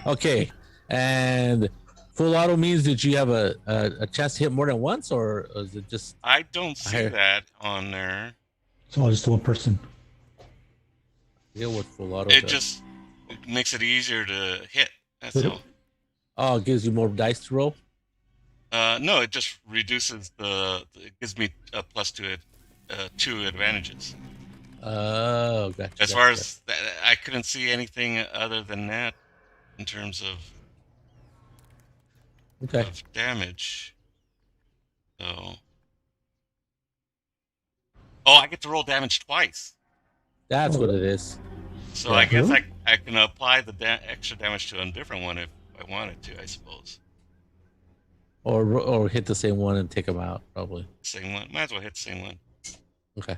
Okay, and full auto means that you have a chance to hit more than once, or is it just? I don't see Higher. that on there. It's all just one person. Deal with full auto. It does. just makes it easier to hit. That's Did it? all. Oh, it gives you more dice to roll. No, it just reduces it gives me a +2 2 advantages. Oh, gotcha. As far as I couldn't see anything other than that in terms of okay, damage. So, I get to roll damage twice. that's what it is. So Yeah. I guess I can apply the extra damage to a different one if I wanted to, I suppose. Or hit the same one and take them out, probably. Same one. Might as well hit the same one. Okay.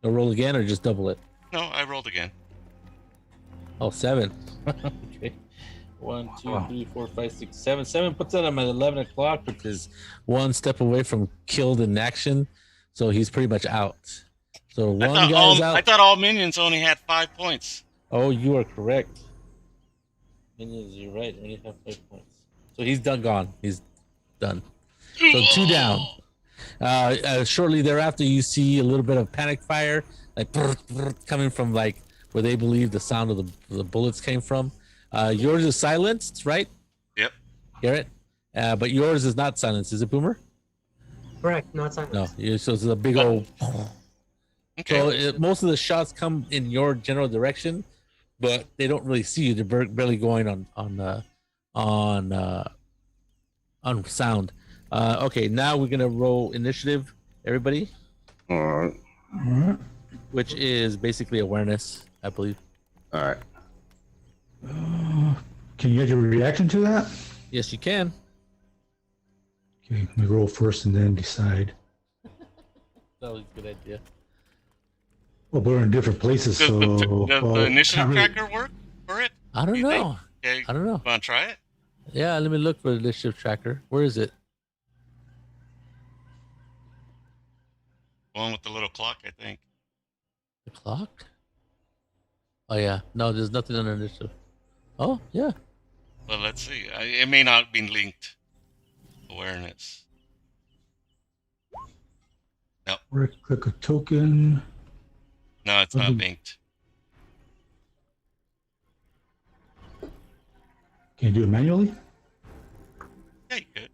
No roll again, or just double it. No, I rolled again. Oh, 7. Okay. 1, 2, 3, 4, 5, 6, 7. 7 puts it on at 11 o'clock, which is 1 step away from killed in action. So he's pretty much out. So one guy's out. I thought all minions only had 5 points. Oh, you are correct. Minions, you're right. Only have 5 points. So he's gone. He's done. So 2 down. Shortly thereafter, you see a little bit of panic fire, like coming from like where they believe the sound of the bullets came from. Yours is silenced, right? Yep. Garrett? But yours is not silenced, is it, Boomer? Correct, not silent. No, so it's a big old. Okay. So most of the shots come in your general direction, but they don't really see you. They're barely going on sound. Okay, now we're gonna roll initiative, everybody, All right. All right. which is basically awareness, I believe. All right. Can you get your reaction to that? Yes, you can. Okay, we roll first and then decide. That was a good idea. Well, we're in different places, Does so the initiative can't really- tracker work for it? I don't You know. Okay. I don't know. Want to try it? Yeah, let me look for the initiative tracker. Where is it? One with the little clock, I think. The clock? Oh yeah. No, there's nothing on initiative. Oh yeah. Well, let's see. It may not be linked. Awareness. Right click a token. No, it's not Mhm. linked. Can you do it manually? Yeah, you could.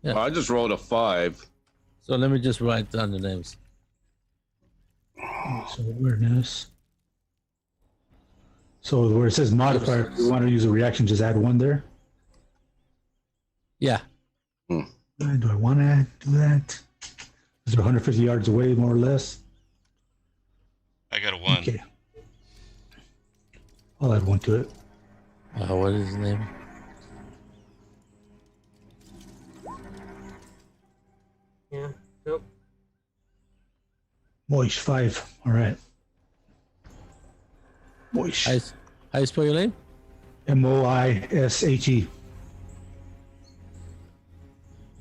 Yeah. Well, I just rolled a 5. So let me just write down the names. So awareness. So where it says modifier, if you want to use a reaction, just add 1 there. Yeah. Do I want to do that? Is it 150 yards away, more or less? I got a 1. Okay. I'll add 1 to it. What is his name? Yeah. Nope. Moish 5. All right. Moish. How you spell your name? Moishe.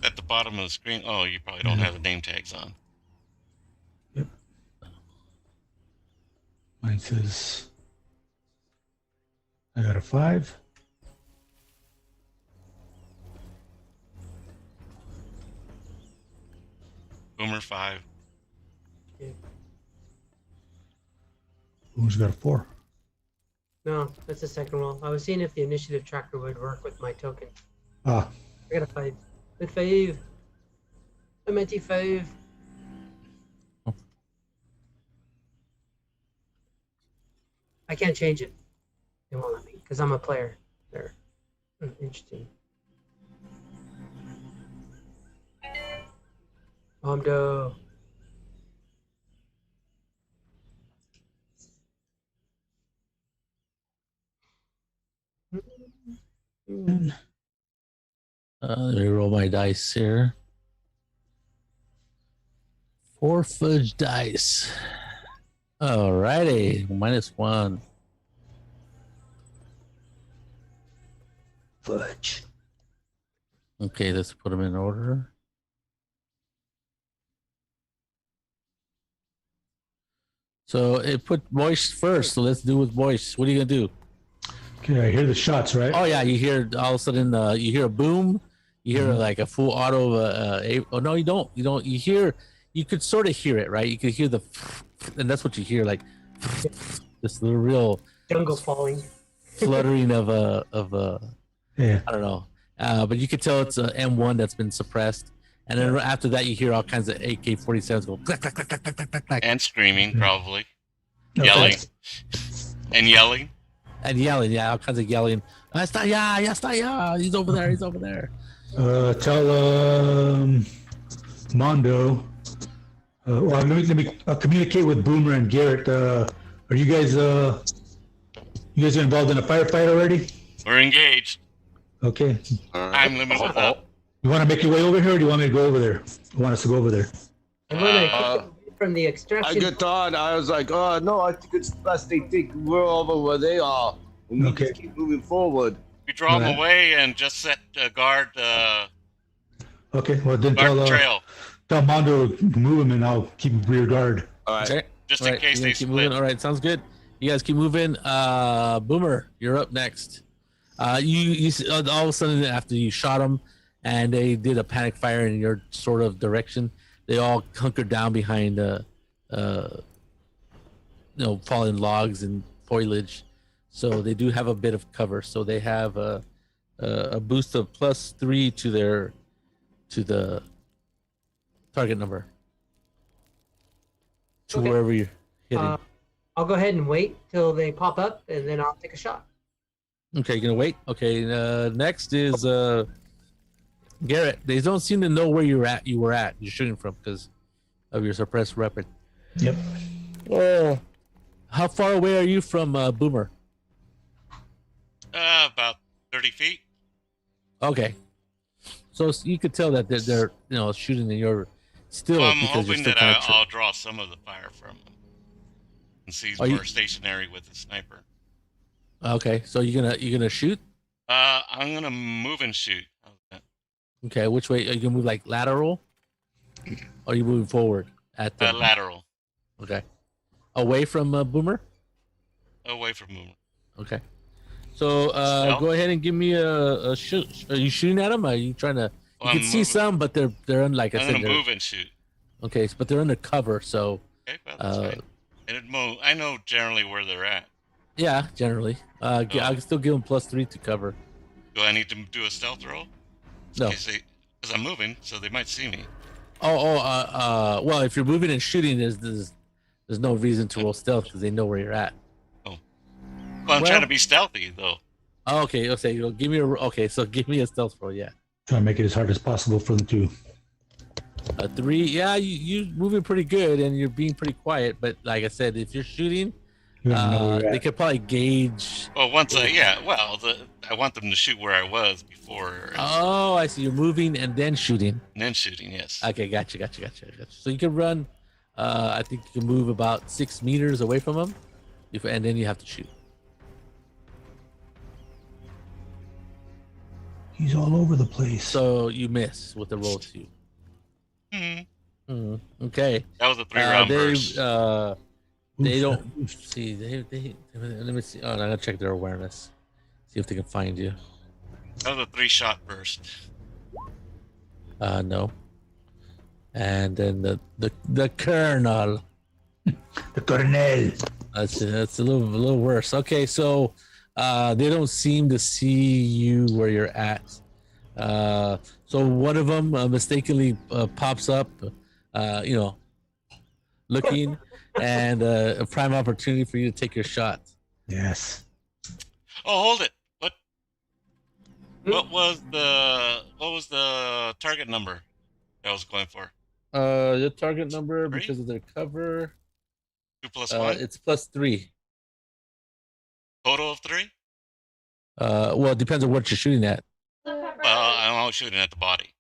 At the bottom of the screen. Oh, you probably don't have the name tags on. Yep. Mine says I got a 5. Boomer 5. Who's got a 4? No, that's the second roll. I was seeing if the initiative tracker would work with my token. Ah, I got a 5. Good 5. I'm at T5. I can't change it. It won't let me because I'm a player there. Interesting. Omdo. Let me roll my dice here. 4 fudge dice. Alrighty, -1. fudge. Okay, let's put them in order. So it put Moist first. So let's do with Moist. What are you gonna do? Okay, I hear the shots, right? Oh yeah, you hear all of a sudden you hear a boom. You hear like a full auto. Oh no, you don't. You don't. You hear. You could sort of hear it, right? You could hear the, and that's what you hear, like this little real Jungle falling. fluttering of Yeah. I don't know. But you could tell it's a M1 that's been suppressed. And then after that, you hear all kinds of AK-47s go clack, clack, clack, clack, clack, clack, clack, And screaming, probably. Okay. Yelling. And yelling. and yelling. Yeah, all kinds of yelling. Está ya, ya está ya. He's over there. He's over there. Tell Mondo. Well, let me communicate with Boomer and Garrett. Are you guys involved in a firefight already? We're engaged. Okay. Time limit was up. You want to make your way over here, or do you want me to go over there? You want us to go over there? I'm gonna from the I extraction. get on. I was like, oh no, I think it's best they think we're over where they are. We need Okay. to keep moving forward. We draw them Right. away and just set guard Okay. Well, then the trail. tell Mondo to move him, and I'll keep rear guard. All right. Okay. Just All in right, case you they guys keep split. moving. All right, sounds good. You guys keep moving. Boomer, you're up next. You all of a sudden after you shot them, and they did a panic fire in your sort of direction, they all hunkered down behind fallen logs and foliage, so they do have a bit of cover. So they have a boost of +3 to the target number to Okay. wherever you're hitting. I'll go ahead and wait till they pop up, and then I'll take a shot. Okay, you're gonna wait. Okay, next is Garrett. They don't seem to know where you were at. You're shooting from because of your suppressed weapon. Yep. How far away are you from Boomer? About 30 feet. Okay, so you could tell that they're shooting in your still Well, I'm because you're hoping still that kind of. I'll draw some of the fire from them, and see he's Are you- more stationary with the sniper. Okay, so you're gonna shoot. I'm gonna move and shoot. How's that? Okay, which way are you gonna move? Like lateral? Or are you moving forward at the Lateral, Okay, away from Boomer. away from him. Okay, so Stealth? go ahead and give me a shoot. Are you shooting at them? Are you trying to? You Well, can I'm see moving. some, but they're in like I I'm said. gonna They're, move and shoot. okay, but they're under cover, so Okay, well, that's fine. And I know generally where they're at. yeah. Generally, I can still give them +3 to cover. Do I need to do a stealth roll? No. Because I'm moving, so they might see me. Well, if you're moving and shooting, there's no reason to roll stealth because they know where you're at. Well, I'm trying to be stealthy, though. Oh, okay, give me so give me a stealth roll, yeah. Try to make it as hard as possible for them to. A 3, yeah, you're moving pretty good and you're being pretty quiet. But like I said, if you're shooting, You don't know where you're they at. could probably gauge. Well, I want them to shoot where I was before, Oh, I see. You're moving and then shooting. and then shooting. Yes. Okay, gotcha. So you can run. I think you can move about 6 meters away from them, and then you have to shoot. He's all over the place. So you miss with the roll 2. Okay. That was a 3-round burst. They don't see. Let me see. Oh, I'm gonna check their awareness. See if they can find you. That was a 3-shot burst. No. And then the colonel. The Coronel. That's a little worse. Okay, so they don't seem to see you where you're at. So one of them mistakenly pops up, looking, and a prime opportunity for you to take your shot. Yes. Oh, hold it. What was the target number that I was going for? The target number 3? because of their cover. 2 plus 1. It's +3. Total of 3. Well, it depends on what you're shooting at. Well, I'm always shooting at the body.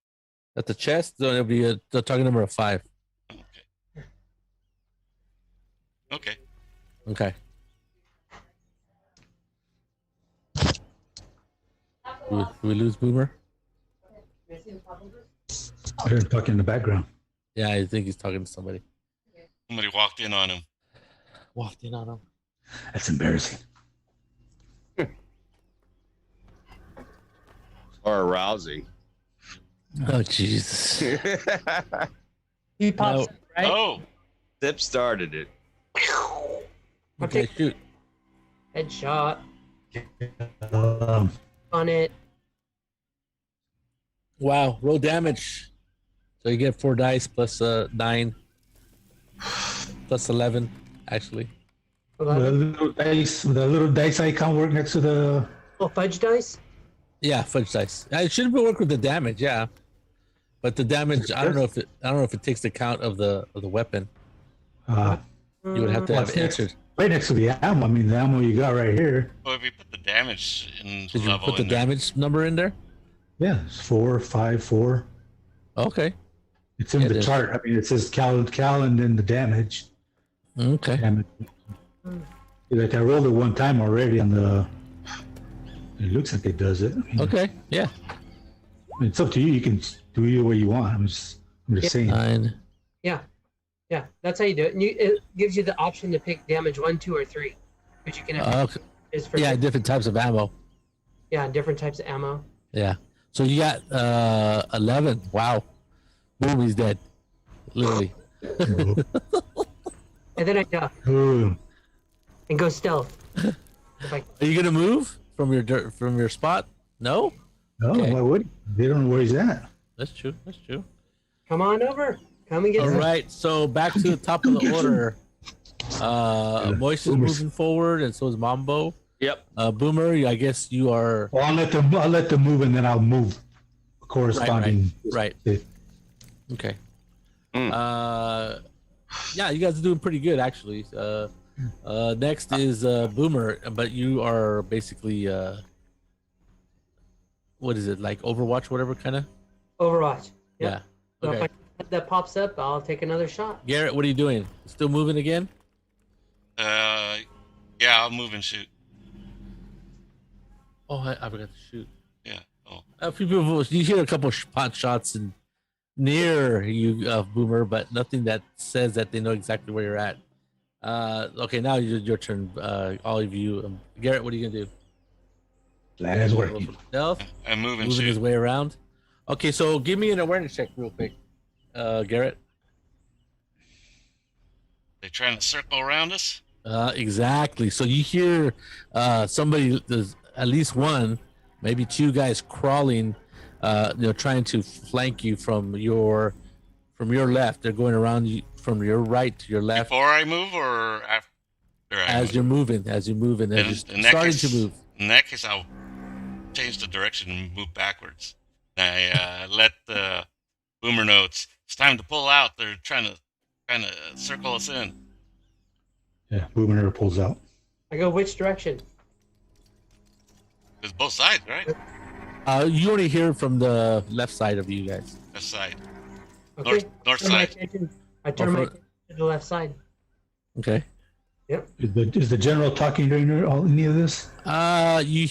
At the chest, so it'll be the target number of 5. Okay. Okay. Do we lose Boomer? I heard him talking in the background. Yeah, I think he's talking to somebody. Somebody walked in on him. Walked in on him. That's embarrassing. Or rousing. Oh Jesus! He pops, up, right? Oh, Zip started it. Okay, shoot. Headshot Um, on it. Wow, roll damage. So you get 4 dice plus 9, plus 11, actually. with a little dice icon work next to the. Oh, fudge dice. Yeah, fudge dice. I should have worked with the damage, yeah. But the damage, I don't know if it takes account of the weapon. You would have to Well, have it's next- answered. right next to the ammo. I mean, the ammo you got right here. well, if you put the damage in Did you level put the in there. damage number in there? Yeah, it's 4, 5, 4. Okay. It's in Yeah, the it is. chart. I mean, it says cal and then the damage. Okay. Damage. Like I rolled it one time already on the. It looks like it does it. I mean, Okay. Yeah. it's up to you. You can do it the way you want. I'm just saying. 9. Yeah, that's how you do it. And it gives you the option to pick damage 1, 2, or 3, which you can have. Okay. Is for Yeah, different types of ammo. different types of ammo. Yeah. So you got 11. Wow. Boom, he's dead. Literally. And then I duck. Ooh. and go stealth. If I, Are you gonna move from your spot? No. No, Okay. why would he? They don't know where he's at. That's true. That's true. come on over. Come and get All some. right. So back to the top of the order. Moist is Boomers. moving forward, and so is Mambo. Yep. Boomer, I guess you are Well, I'll let them move, and then I'll move corresponding. right. Okay. Mm. Yeah, you guys are doing pretty good actually. Next is Boomer, but you are basically what is it, like Overwatch, whatever kind of? Overwatch. Yeah. Yep. So Okay. if that pops up, I'll take another shot. Garrett, what are you doing? Still moving again? Yeah, I'll move and shoot. Oh, I forgot to shoot. Yeah. Oh. A few people, you hear a couple pot shots and near you, Boomer, but nothing that says that they know exactly where you're at. Okay, now your turn. All of you, Garrett, what are you gonna do? Plan is working. Stealth, I move and moving his shoot. way around. Okay, so give me an awareness check real quick, Garrett. They trying to circle around us? Exactly. So you hear somebody, there's at least one, maybe two guys crawling, trying to flank you from your left. They're going around you from your right to your left Before I move or after I as move? you're moving, they're just In that starting case- to move. In that case, I'll change the direction and move backwards. I let the Boomer know it's time to pull out. They're trying to circle us in. Yeah, Boomer never pulls out. I go which direction? It's both sides, right? You only hear from the left side of you guys. Left side. Okay. North Turn my side. attention- I turn my attention to the left side. Okay. Is the general talking during any of this? You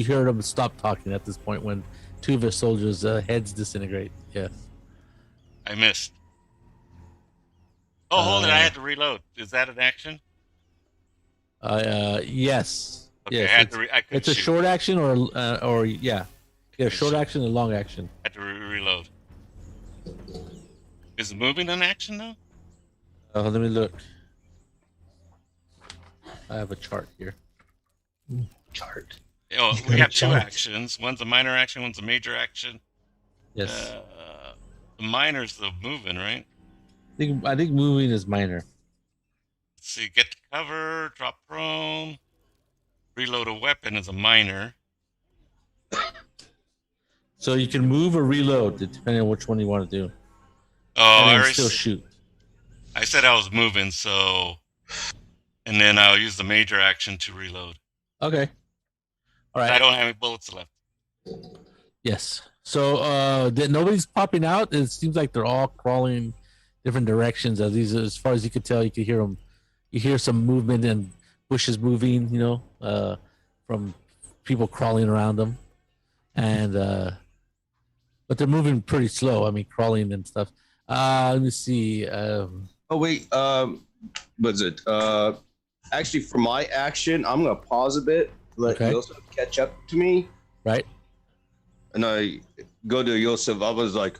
hear them stop talking at this point when two of their soldiers' heads disintegrate. Yes. I missed. Oh, hold it. I had to reload. Is that an action? Yes. Okay, Yes, I had to. I couldn't it's a shoot. short action or yeah, short action and long action. I had to reload. Is moving an action though? Let me look. I have a chart here. Chart. Oh, You've we got have a two chart. actions. One's a minor action. One's a major action. Yes, The minor's the moving, right? I think moving is minor. Let's see. Get to cover. Drop prone. Reload a weapon is a minor. So you can move or reload depending on which one you want to do. Oh, I and then already still shoot. I said I was moving, so, and then I'll use the major action to reload. Okay. All right. I don't have any bullets left. Yes. So nobody's popping out. It seems like they're all crawling different directions. As far as you could tell, you could hear them. You hear some movement and bushes moving. From people crawling around them, and but they're moving pretty slow. I mean, crawling and stuff. Let me see. Oh wait, what's it? Actually, for my action, I'm gonna pause a bit, let Okay. Yosef catch up to me, Right. and I go to Yosef. I was like,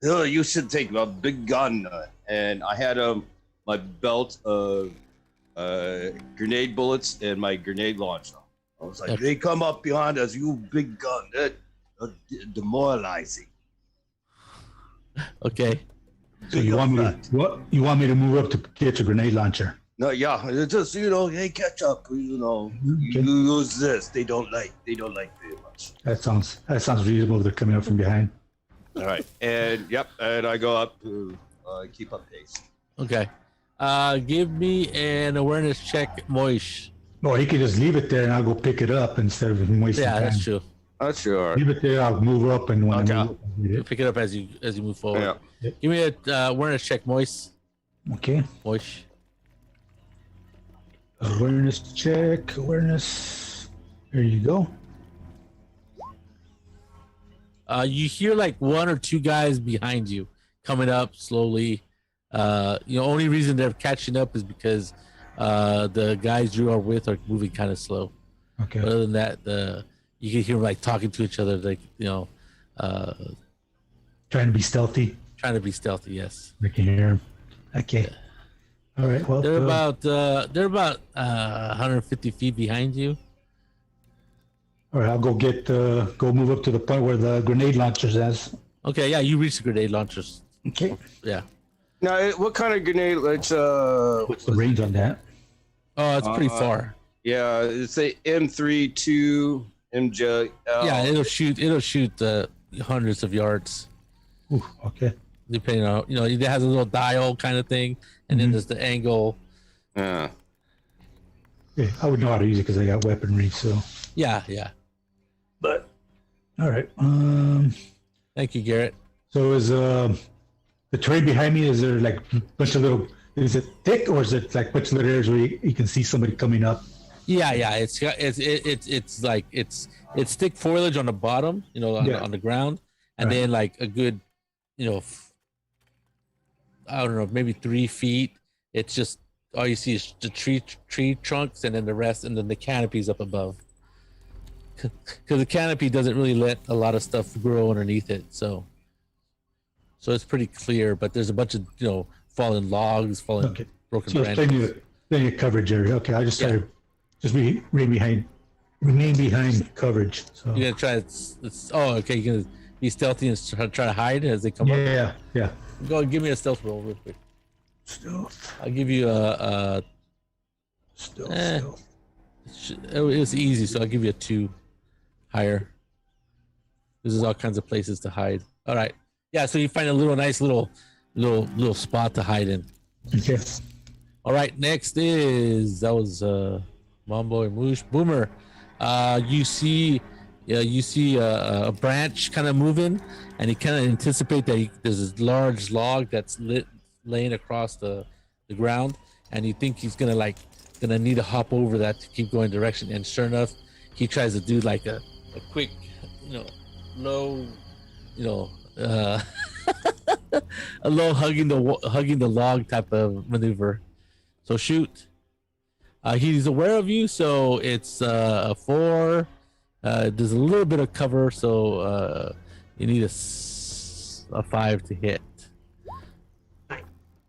"Oh, you should take a big gun," and I had my belt of grenade bullets and my grenade launcher. I was like, Okay. "They come up behind us, you big gun, demoralizing." Okay. So you want me to move up to get your grenade launcher? No, yeah, it's just hey, catch up. You Okay. use this. They don't like very much. That sounds reasonable. They're coming up from behind. All right, and and I go up to keep up pace. Okay. Give me an awareness check, Moish. No, he could just leave it there and I'll go pick it up instead of him wasting Yeah, time. that's true. That's sure. Leave it there. I'll move up and when Okay. I move up, I'll get You it. pick it up as you move forward. Yeah. Give me a awareness check, Moish. Okay. Moish. Awareness check. Awareness. There you go. You hear like one or two guys behind you coming up slowly. Only reason they're catching up is because the guys you are with are moving kind of slow. Okay. Other than that, you can hear them like talking to each other, like Trying to be stealthy. trying to be stealthy. Yes. I can hear him. Okay. All right. Well, They're about 150 feet behind you. all right. I'll go move up to the point where the grenade launchers is. Okay, yeah, you reach the grenade launchers. Okay. Yeah. Now, what kind of grenade? It's What's the range on that? Oh, it's pretty far. Yeah, it's a M32 MJ. Yeah, it'll shoot hundreds of yards. Ooh, okay. Depending on it has a little dial kind of thing, and then there's the angle. Yeah. Yeah, I would know how to use it because I got weaponry. So. Yeah. But. All right. Thank you, Garrett. So is the terrain behind me? Is there like a bunch of little? Is it thick or is it like a bunch of little areas where you can see somebody coming up? Yeah. It's like it's thick foliage on the bottom, on the ground, and then like a good, I don't know, maybe 3 feet. It's just all you see is the tree trunks, and then the rest, and then the canopies up above. Because the canopy doesn't really let a lot of stuff grow underneath it, so it's pretty clear. But there's a bunch of fallen logs, broken branches. Plenty of coverage area. Okay, I just try to just remain behind coverage. So You're gonna try. Okay. You're gonna be stealthy and try to hide as they come up. Yeah. Go and give me a stealth roll real quick. Stealth. I'll give you a Stealth. It's easy, so I'll give you a 2 higher. There's all kinds of places to hide. All right. Yeah, so you find a nice little spot to hide in. Okay. All right, next that was Mambo and Moosh. Boomer, you see a branch kind of moving, and you kind of anticipate that there's a large log that's laying across the ground, and you think he's gonna need to hop over that to keep going direction. And sure enough, he tries to do like a quick, low, a low hugging the log type of maneuver. So shoot. He's aware of you, so it's a 4. There's a little bit of cover, so you need a 5 to hit.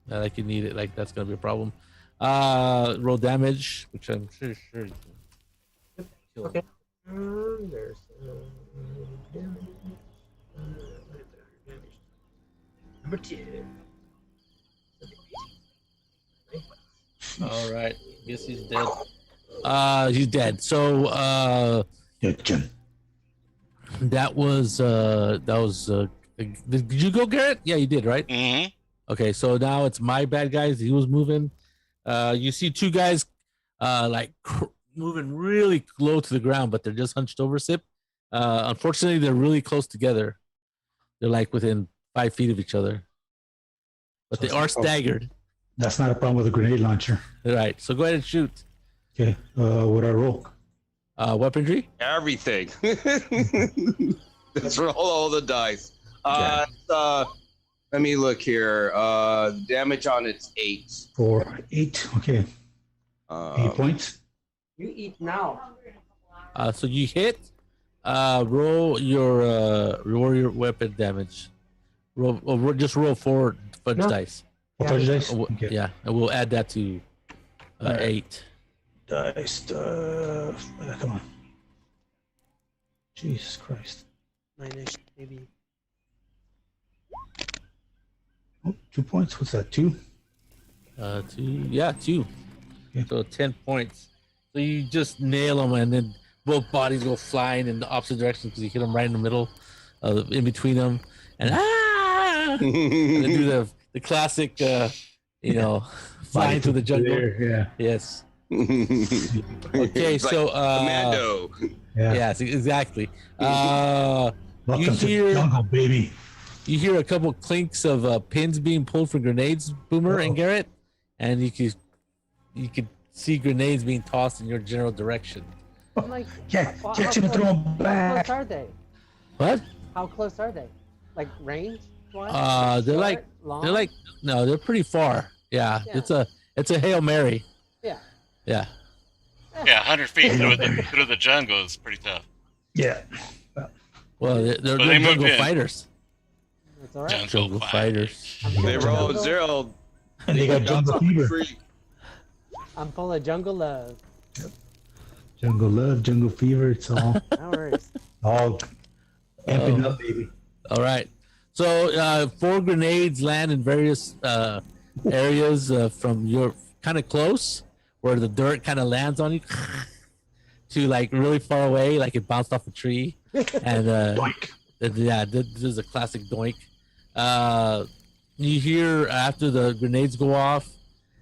Like you need it, like that's gonna be a problem. Roll damage, which I'm sure you can kill. Okay. There's damage. Number 2. All right. Guess he's dead. He's dead. So that was did you go, Garrett? Yeah, you did, right? Mm-hmm. Okay, so now it's my bad guys. He was moving. You see 2 guys moving really low to the ground, but they're just hunched over. Sip. Unfortunately, they're really close together. They're like within 5 feet of each other, but they are staggered. That's not a problem with a grenade launcher. All right, so go ahead and shoot. Okay. What I roll? Weaponry. Everything. Let's roll all the dice. Let me look here. Damage on its 8. 4, 8. Okay. 8 points. You eat now. So you hit. Roll your weapon damage. Just roll 4 fudge dice. Fudge dice? Okay. Yeah, and we'll add that to 8. Dice stuff. Come on. Jesus Christ. 9-ish, maybe. Oh, 2 points. What's that? 2? 2. Yeah, 2. Okay. So 10 points. So you just nail them, and then both bodies go flying in the opposite direction because you hit them right in the middle, in between them, and and then do the classic, flying through the jungle. Yeah. Yes. Okay, so Commando. Yeah. yes, exactly. Welcome to the jungle, baby. You hear a couple clinks of pins being pulled from grenades, Boomer and Garrett, and you could see grenades being tossed in your general direction. I'm like, Catch him and throw him how back. close are they? What? How close are they? Like range? They're like no, they're pretty far. Yeah. It's a Hail Mary. Yeah. Yeah. Yeah, 100 feet through the jungle is pretty tough. Yeah. Well, they're they moved jungle in. fighters. That's all right. Jungle fighters. They rolled 0. And they got jungle fever. Tree. I'm full of jungle love. Jungle love, jungle fever. It's all No worries. all amping up, baby. All right. So 4 grenades land in various areas from your kind of close, where the dirt kind of lands on you, to like really far away, like it bounced off a tree. And yeah, this is a classic doink. You hear after the grenades go off,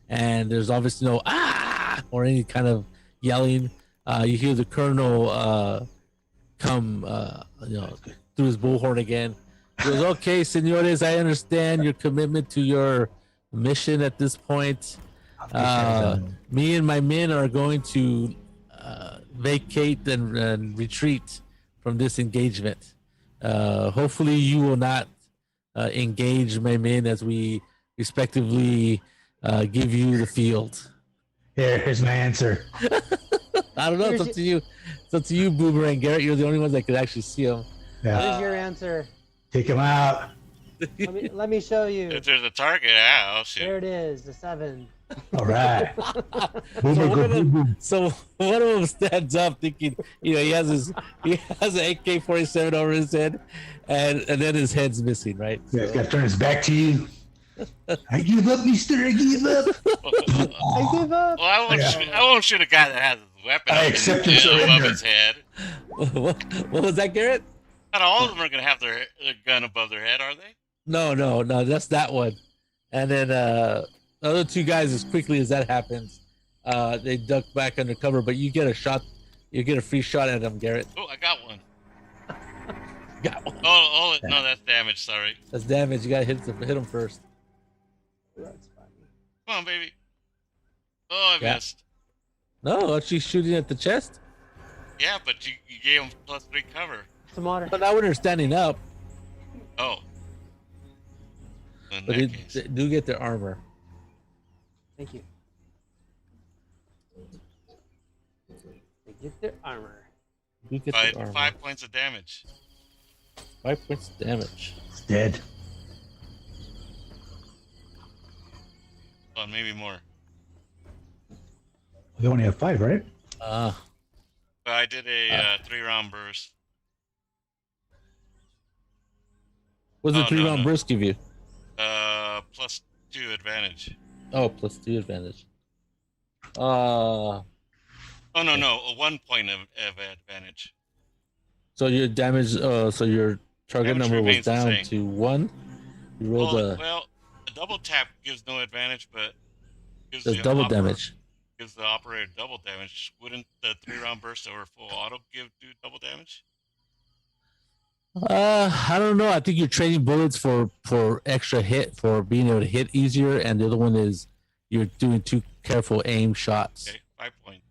and there's obviously no or any kind of yelling. You hear the colonel come, through his bullhorn again. He goes, "Okay, senores, I understand your commitment to your mission at this point. Me and my men are going to vacate and retreat from this engagement. Hopefully, you will not engage my men as we respectively give you the field." Here's my answer. I don't know. It's up to you. It's up to you, Boomer and Garrett. You're the only ones that could actually see him. Yeah. Here's your answer. Take him out. Let me show you. If there's a target, I'll shoot. There it is, the 7. All right. So one of them stands up, thinking, he has an AK-47 over his head, and then his head's missing, right? Yeah, he's got to turn his back to you. I give up, mister. I give up. I give up. Well, I won't shoot a guy that has his weapon I accept your above surrender. his head. What was that, Garrett? Not all of them are going to have their gun above their head, are they? No, that's that one. And then the other 2 guys, as quickly as that happens, they duck back under cover, but you get a shot. You get a free shot at them, Garrett. Oh, I got one. Got one. Oh, no, that's damage. Sorry. That's damage. You gotta hit him first. That's funny. Come on, baby. Oh, I missed. No, aren't you shooting at the chest? Yeah, but you gave him +3 cover. Some water. But not when they're standing up. Oh. In But that they case. do get their armor. Thank you. They get their armor. Do get their armor. 5 points of damage. 5 points of damage. It's dead. Oh, maybe more. They only have 5, right? But I did a 3-round burst. What does Oh, the 3-round no. burst give you? +2 advantage. Oh, +2 advantage. Oh, no, a 1 point of advantage. So your damage, so your target Damage number was remains the down same. to 1. You rolled Well, a double tap gives no advantage, but gives the double damage. Gives the operator double damage. Wouldn't the 3-round burst over full auto do double damage? I don't know. I think you're trading bullets for extra hit, for being able to hit easier, and the other one is you're doing 2 careful aim shots. Okay, 5 points.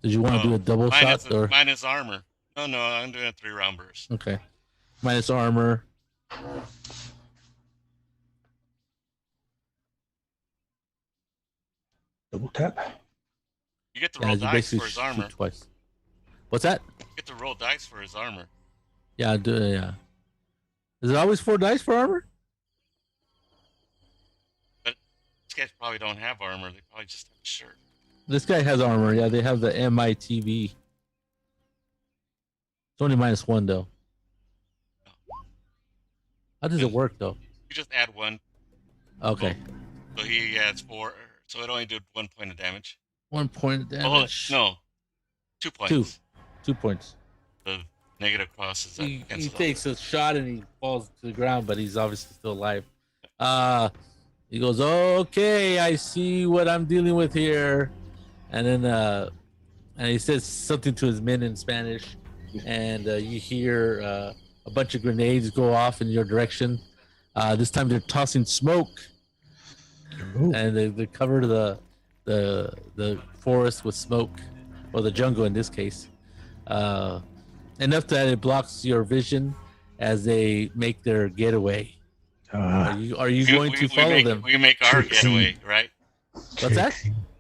Did you want to do a double shot or minus armor? No, I'm doing a 3-round burst. okay? Minus armor. Double tap. You get to Yeah, roll you dice basically for his shoot armor. twice. What's that? You get to roll dice for his armor. Yeah, I do. Yeah. Is it always 4 dice for armor? But these guys probably don't have armor. They probably just have a shirt. This guy has armor. Yeah, they have the MITV. It's only -1 though. How does it work though? You just add 1. Okay. So he adds 4. So it only did 1 point of damage. 1 point of damage. Oh, no. 2 points. 2 points. The negative crosses. He cancel out. takes a shot and he falls to the ground, but he's obviously still alive. He goes, "Okay, I see what I'm dealing with here," and then and he says something to his men in Spanish, and you hear a bunch of grenades go off in your direction. This time they're tossing smoke, and they cover the forest with smoke, or the jungle in this case. Enough that it blocks your vision as they make their getaway. Are you going to follow them? We make our getaway, right? What's that?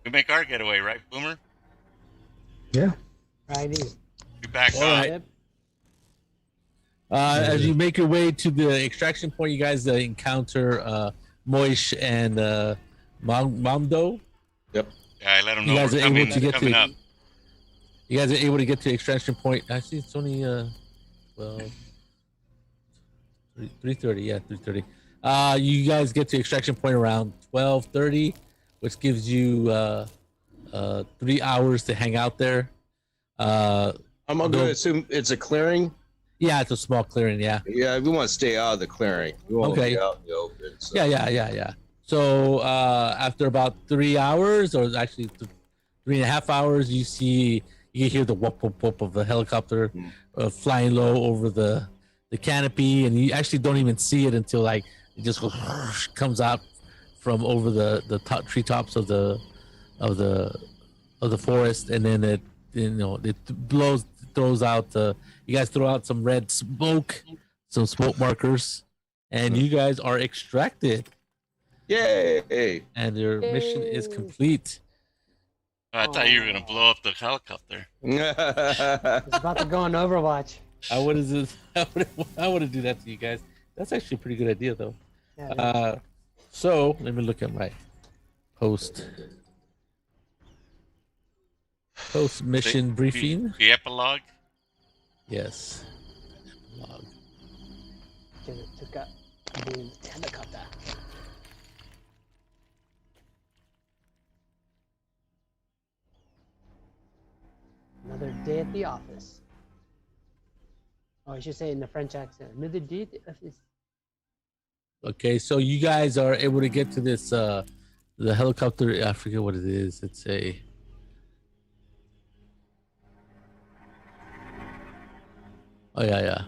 We make our getaway, right, Boomer? Yeah. Righty. You back All off. right. Yep. As you make your way to the extraction point, you guys encounter Moish and Mamdo. Yeah, I let them You know guys we're are able coming, to get coming to. up. You guys are able to get to extraction point. Actually, it's only 3:30. Yeah, 3:30. You guys get to extraction point around 12:30, which gives you 3 hours to hang out there. I'm going to assume it's a clearing. Yeah, it's a small clearing. Yeah. Yeah, we want to stay out of the clearing. We want Okay. to be out in the open. So. Yeah. So after about 3 hours, or actually 3.5 hours, you hear the whoop whoop whoop of the helicopter flying low over the canopy, and you actually don't even see it until like it just comes out from over the top treetops of the forest, and then it throws out. You guys throw out some red smoke, some smoke markers, and you guys are extracted. Yay! And your mission is complete. I thought you were gonna blow up the helicopter. It's about to go on Overwatch. I would do that to you guys. That's actually a pretty good idea, though. Yeah, So let me look at my post mission briefing. The epilogue. Yes. Epilogue. took out the helicopter. Another day at the office. Oh, I should say it in the French accent. Another day at the office. Okay, so you guys are able to get to this the helicopter. I forget what it is. It's a a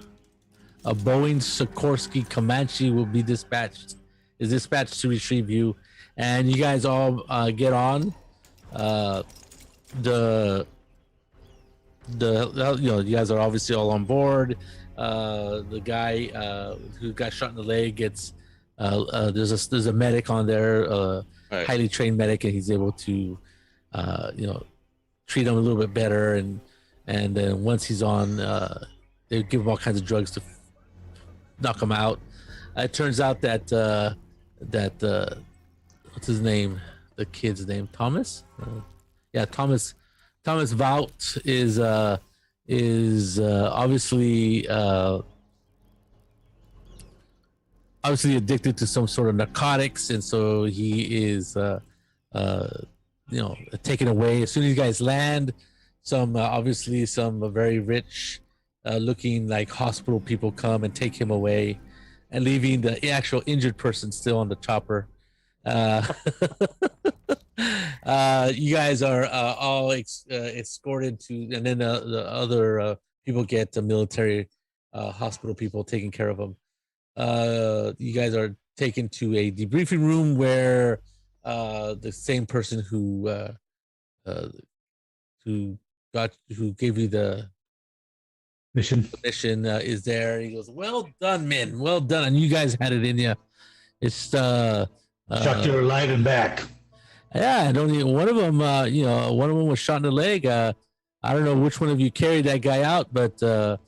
Boeing Sikorsky Comanche will be dispatched to retrieve you, and you guys all get on the you guys are obviously all on board. The guy who got shot in the leg gets there's a medic on there, Right. highly trained medic, and he's able to treat him a little bit better, and then once he's on, they give him all kinds of drugs to knock him out. It turns out that what's his name? The kid's name, Thomas. Thomas Vaut is obviously addicted to some sort of narcotics, and so he is taken away as soon as you guys land. Some very rich looking like hospital people come and take him away, and leaving the actual injured person still on the chopper. You guys are all escorted to, and then the other people get the military hospital people taking care of them. You guys are taken to a debriefing room where the same person who gave you the Mission. is there. He goes, "Well done, men. Well done." And you guys had it in you. It's Shot you alive and back. yeah, and only one of them, one of them was shot in the leg. I don't know which one of you carried that guy out, but there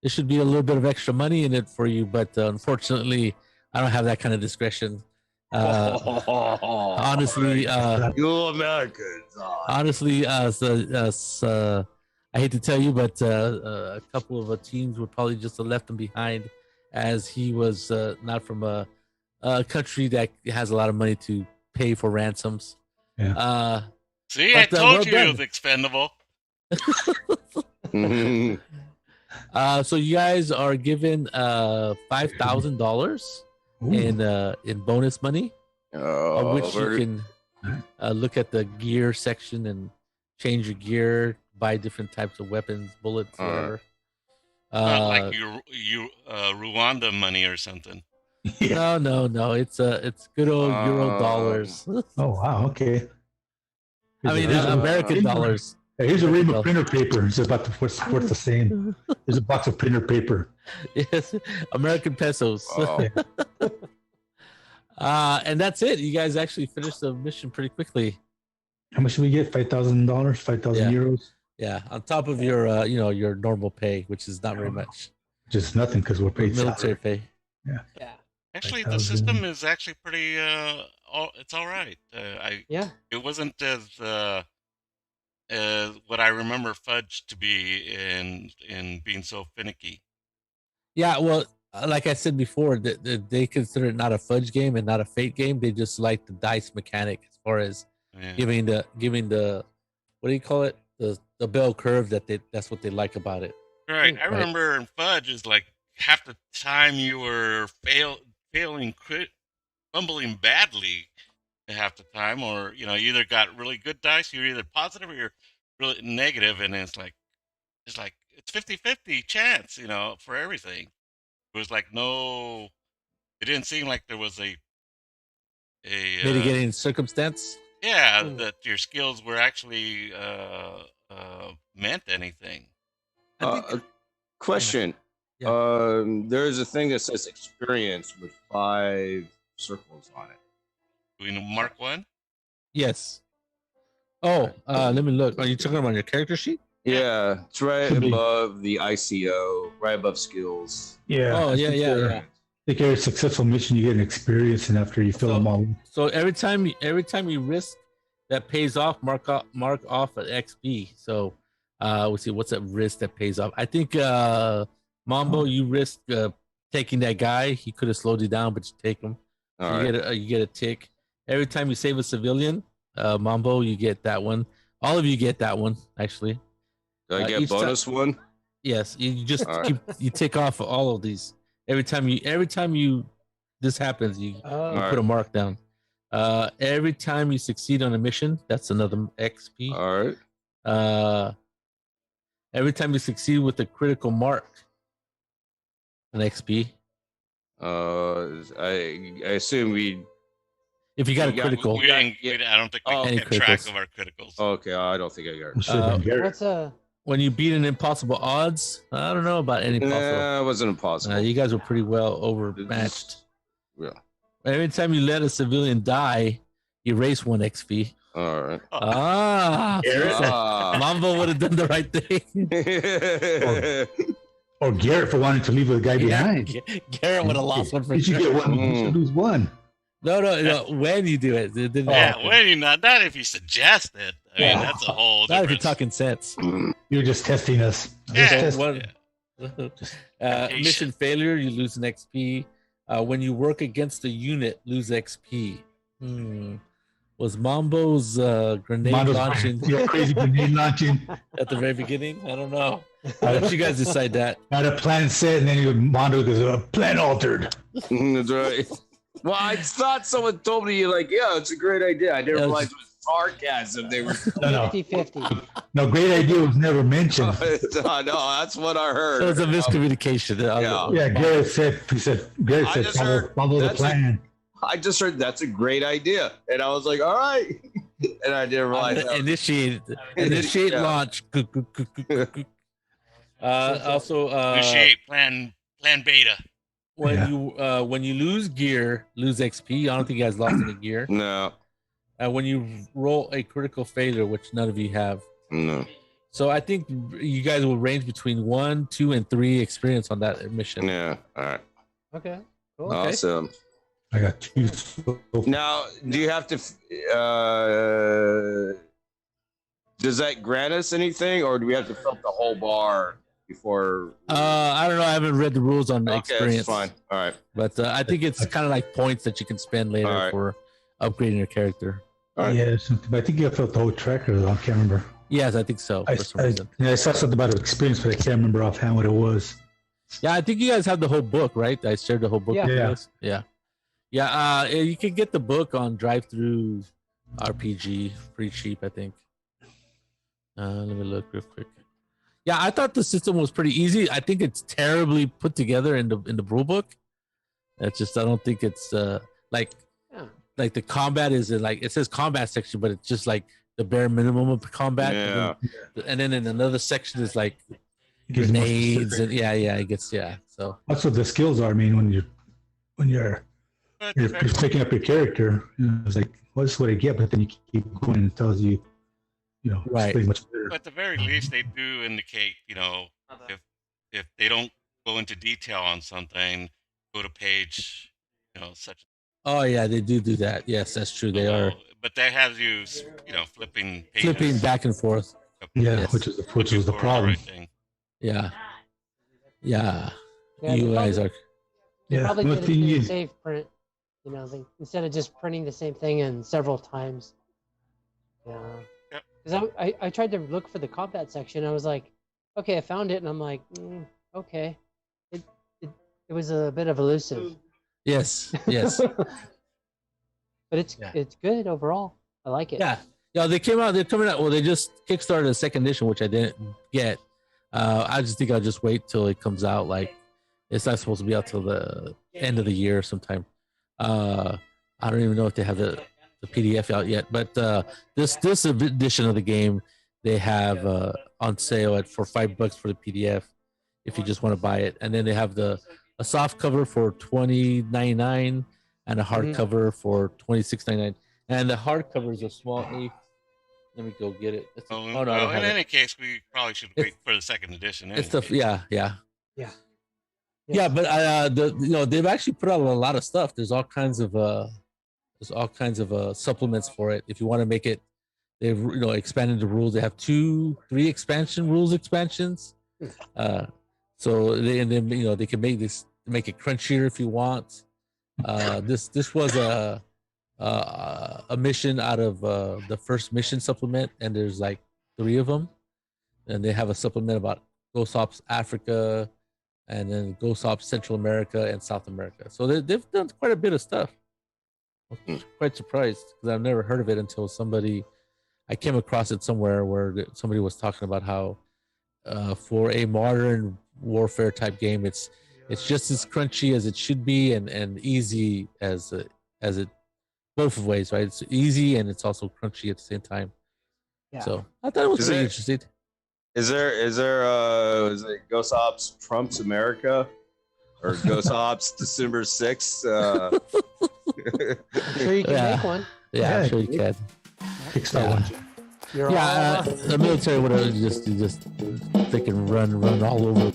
should be a little bit of extra money in it for you. But unfortunately, I don't have that kind of discretion. Honestly, you Americans. honestly, I hate to tell you, but a couple of teams would probably just have left him behind, as he was not from a country that has a lot of money to pay for ransoms. Yeah. See, I But, told well you done. it was expendable. So you guys are given $5,000 in bonus money, of which you can look at the gear section and change your gear, buy different types of weapons, bullets, whatever. Like you Rwanda money or something. No. It's good old Euro dollars. Oh wow. Okay. I mean, American dollars. Yeah, here's a ream of printer paper. It's about worth the same. There's a box of printer paper. Yes, American pesos. And that's it. You guys actually finished the mission pretty quickly. How much did we get? $5,000, 5,000 euros. Yeah, on top of your your normal pay, which is not very much. Just nothing because we're paid Military salary. pay. Yeah. Actually, the 5,000. system is actually pretty. It's all right. Yeah. It wasn't as what I remember Fudge to be in being so finicky. Yeah, well, like I said before, they consider it not a fudge game and not a fate game. They just like the dice mechanic as far as Yeah. giving the what do you call it, the bell curve that's what they like about it. Right. I Right. remember in Fudge is like half the time you were failing fumbling badly half the time, or you either got really good dice, you're either positive or you're really negative, and it's 50-50 chance, for everything. It was like no, it didn't seem like there was a Mitigating circumstance. yeah, Mm. that your skills were actually meant anything. I think A question. Yeah. There's a thing that says experience with 5 circles on it. Do we mark one? yes. Oh, let me look. Are you talking about your character sheet? Yeah, it's right Should be. above the ICO, right above skills. Yeah. Oh, I yeah, think yeah, they're- yeah. I think every successful mission you get an experience, and after you fill So- them all, So every time you risk that pays off, mark off an XP. So we'll see what's that risk that pays off. I think Mambo, you risk taking that guy. He could have slowed you down, but you take him. All So right. you get a tick. Every time you save a civilian, Mambo, you get that one. All of you get that one, actually. Do I get each ti- bonus one? Yes, you just All right. you tick off all of these. Every time you this happens, you Oh. Alright. put a mark down. Every time you succeed on a mission, that's another XP. All right. Every time you succeed with a critical mark, an XP. I assume we. If you got We a got- critical, We didn't, I don't think we Oh, kept any track criticals. of our criticals. Okay, I don't think I got it. should have been Garrett. What's when you beat an impossible odds, I don't know about any possible. Nah, it wasn't impossible. You guys were pretty well overmatched. Yeah. Every time you let a civilian die, you erase 1 XP. All right. Mambo would have done the right thing. Or Garrett for wanting to leave a guy behind. Garrett would have lost one for You should sure. get one. You should lose one. No. When you do it, it didn't Yeah, happen. when you not if you suggest it. I mean, that's a whole Not if you're different. talking sense. You're just testing us. Yeah. Just So mission failure, you lose an XP. When you work against a unit, lose XP. Was Mambo's grenade Mondo's launching yeah, crazy grenade launching. at the very beginning? I don't know. I'll let you guys decide that. Had a plan set, and then Mondo goes, plan altered. That's right. Well, I thought someone told me, like, yeah, it's a great idea. I didn't Yeah, realize it was sarcasm. They were. No. 50-50. No, great idea was never mentioned. No, that's what I heard. So it's a miscommunication. Yeah, Garrett said, Garrett I said, just follow, heard follow the that's a- plan. I just heard that's a great idea, and I was like, all right, and I didn't realize. that- Initiate Yeah. launch. Also, Initiate plan beta. when you lose gear, lose XP. I don't think you guys lost any gear. No, When you roll a critical failure, which none of you have. no, So I think you guys will range between 1, 2, and 3 experience on that mission. yeah. All right, Okay. Cool. awesome. I got 2. So Now, do you have to? Does that grant us anything, or do we have to fill up the whole bar before? I don't know. I haven't read the rules on the Okay, experience, that's fine. All right, but I think it's kind of like points that you can spend later All right. for upgrading your character. all right. yeah, something, but I think I felt the whole tracker, though. I can't remember. Yes, I think so. For some reason. I saw something about experience, but I can't remember offhand what it was. Yeah, I think you guys have the whole book, right? I shared the whole book. Yeah. with you Yeah. guys. Yeah. You can get the book on Drive-Through RPG pretty cheap, I think. Let me look real quick. Yeah, I thought the system was pretty easy. I think it's terribly put together in the rule book. It's just I don't think it's like Yeah. like the combat is like it says combat section, but it's just like the bare minimum of combat. Yeah. And then in another section is like It gives more grenades specific. and it gets So That's what the skills are. I mean, when you're But you're picking up your character, it's like, well, this is what I get, but then you keep going and it tells you, Right. it's pretty much better. at the very least, they do indicate, if they don't go into detail on something, go to page such. Oh yeah, they do that. Yes, that's true. They are But that has you, flipping pages. flipping back and forth. Yeah, Yes. which was looking the for problem. right thing. Yeah. Yeah. Yeah, You they guys probably, are. they Yeah, probably well, did it thing to is- save print. Instead of just printing the same thing in several times. Yeah. Yep. Because I tried to look for the combat section. I was like, okay, I found it, and I'm like, okay. It was a bit of elusive. Yes. Yes. But it's Yeah. it's good overall. I like it. Yeah. Yeah. They're coming out. Well, they just kickstarted a second edition, which I didn't get. I just think I'll just wait till it comes out. Like, it's not supposed to be out till the end of the year sometime. I don't even know if they have the PDF out yet, but this edition of the game they have on sale for $5 for the PDF if you just want to buy it, and then they have a soft cover for $20.99 and a hardcover for $26.99, and the hardcover is a small A. Let me go get it. Oh, no, I don't in have any it. case, we probably should wait for the second edition. It's the yeah. Yes. Yeah, but they've actually put out a lot of stuff. There's all kinds of supplements for it. If you want to make it, they've expanded the rules. They have 3 expansions. So they can make it crunchier if you want. This was a mission out of the first mission supplement, and there's like 3 of them, and they have a supplement about Ghost Ops Africa, and then Ghost Ops Central America and South America. So they've done quite a bit of stuff. I'm quite surprised because I've never heard of it until I came across it somewhere where somebody was talking about how for a modern warfare type game, it's just as crunchy as it should be and easy as it both ways, right? It's easy and it's also crunchy at the same time. Yeah. So I thought it was pretty interesting. Is it Ghost Ops Trumps America or Ghost Ops December 6th? I'm sure you can make one. Yeah, I'm sure you can. Kickstart one. You're The military would have just freaking run all over.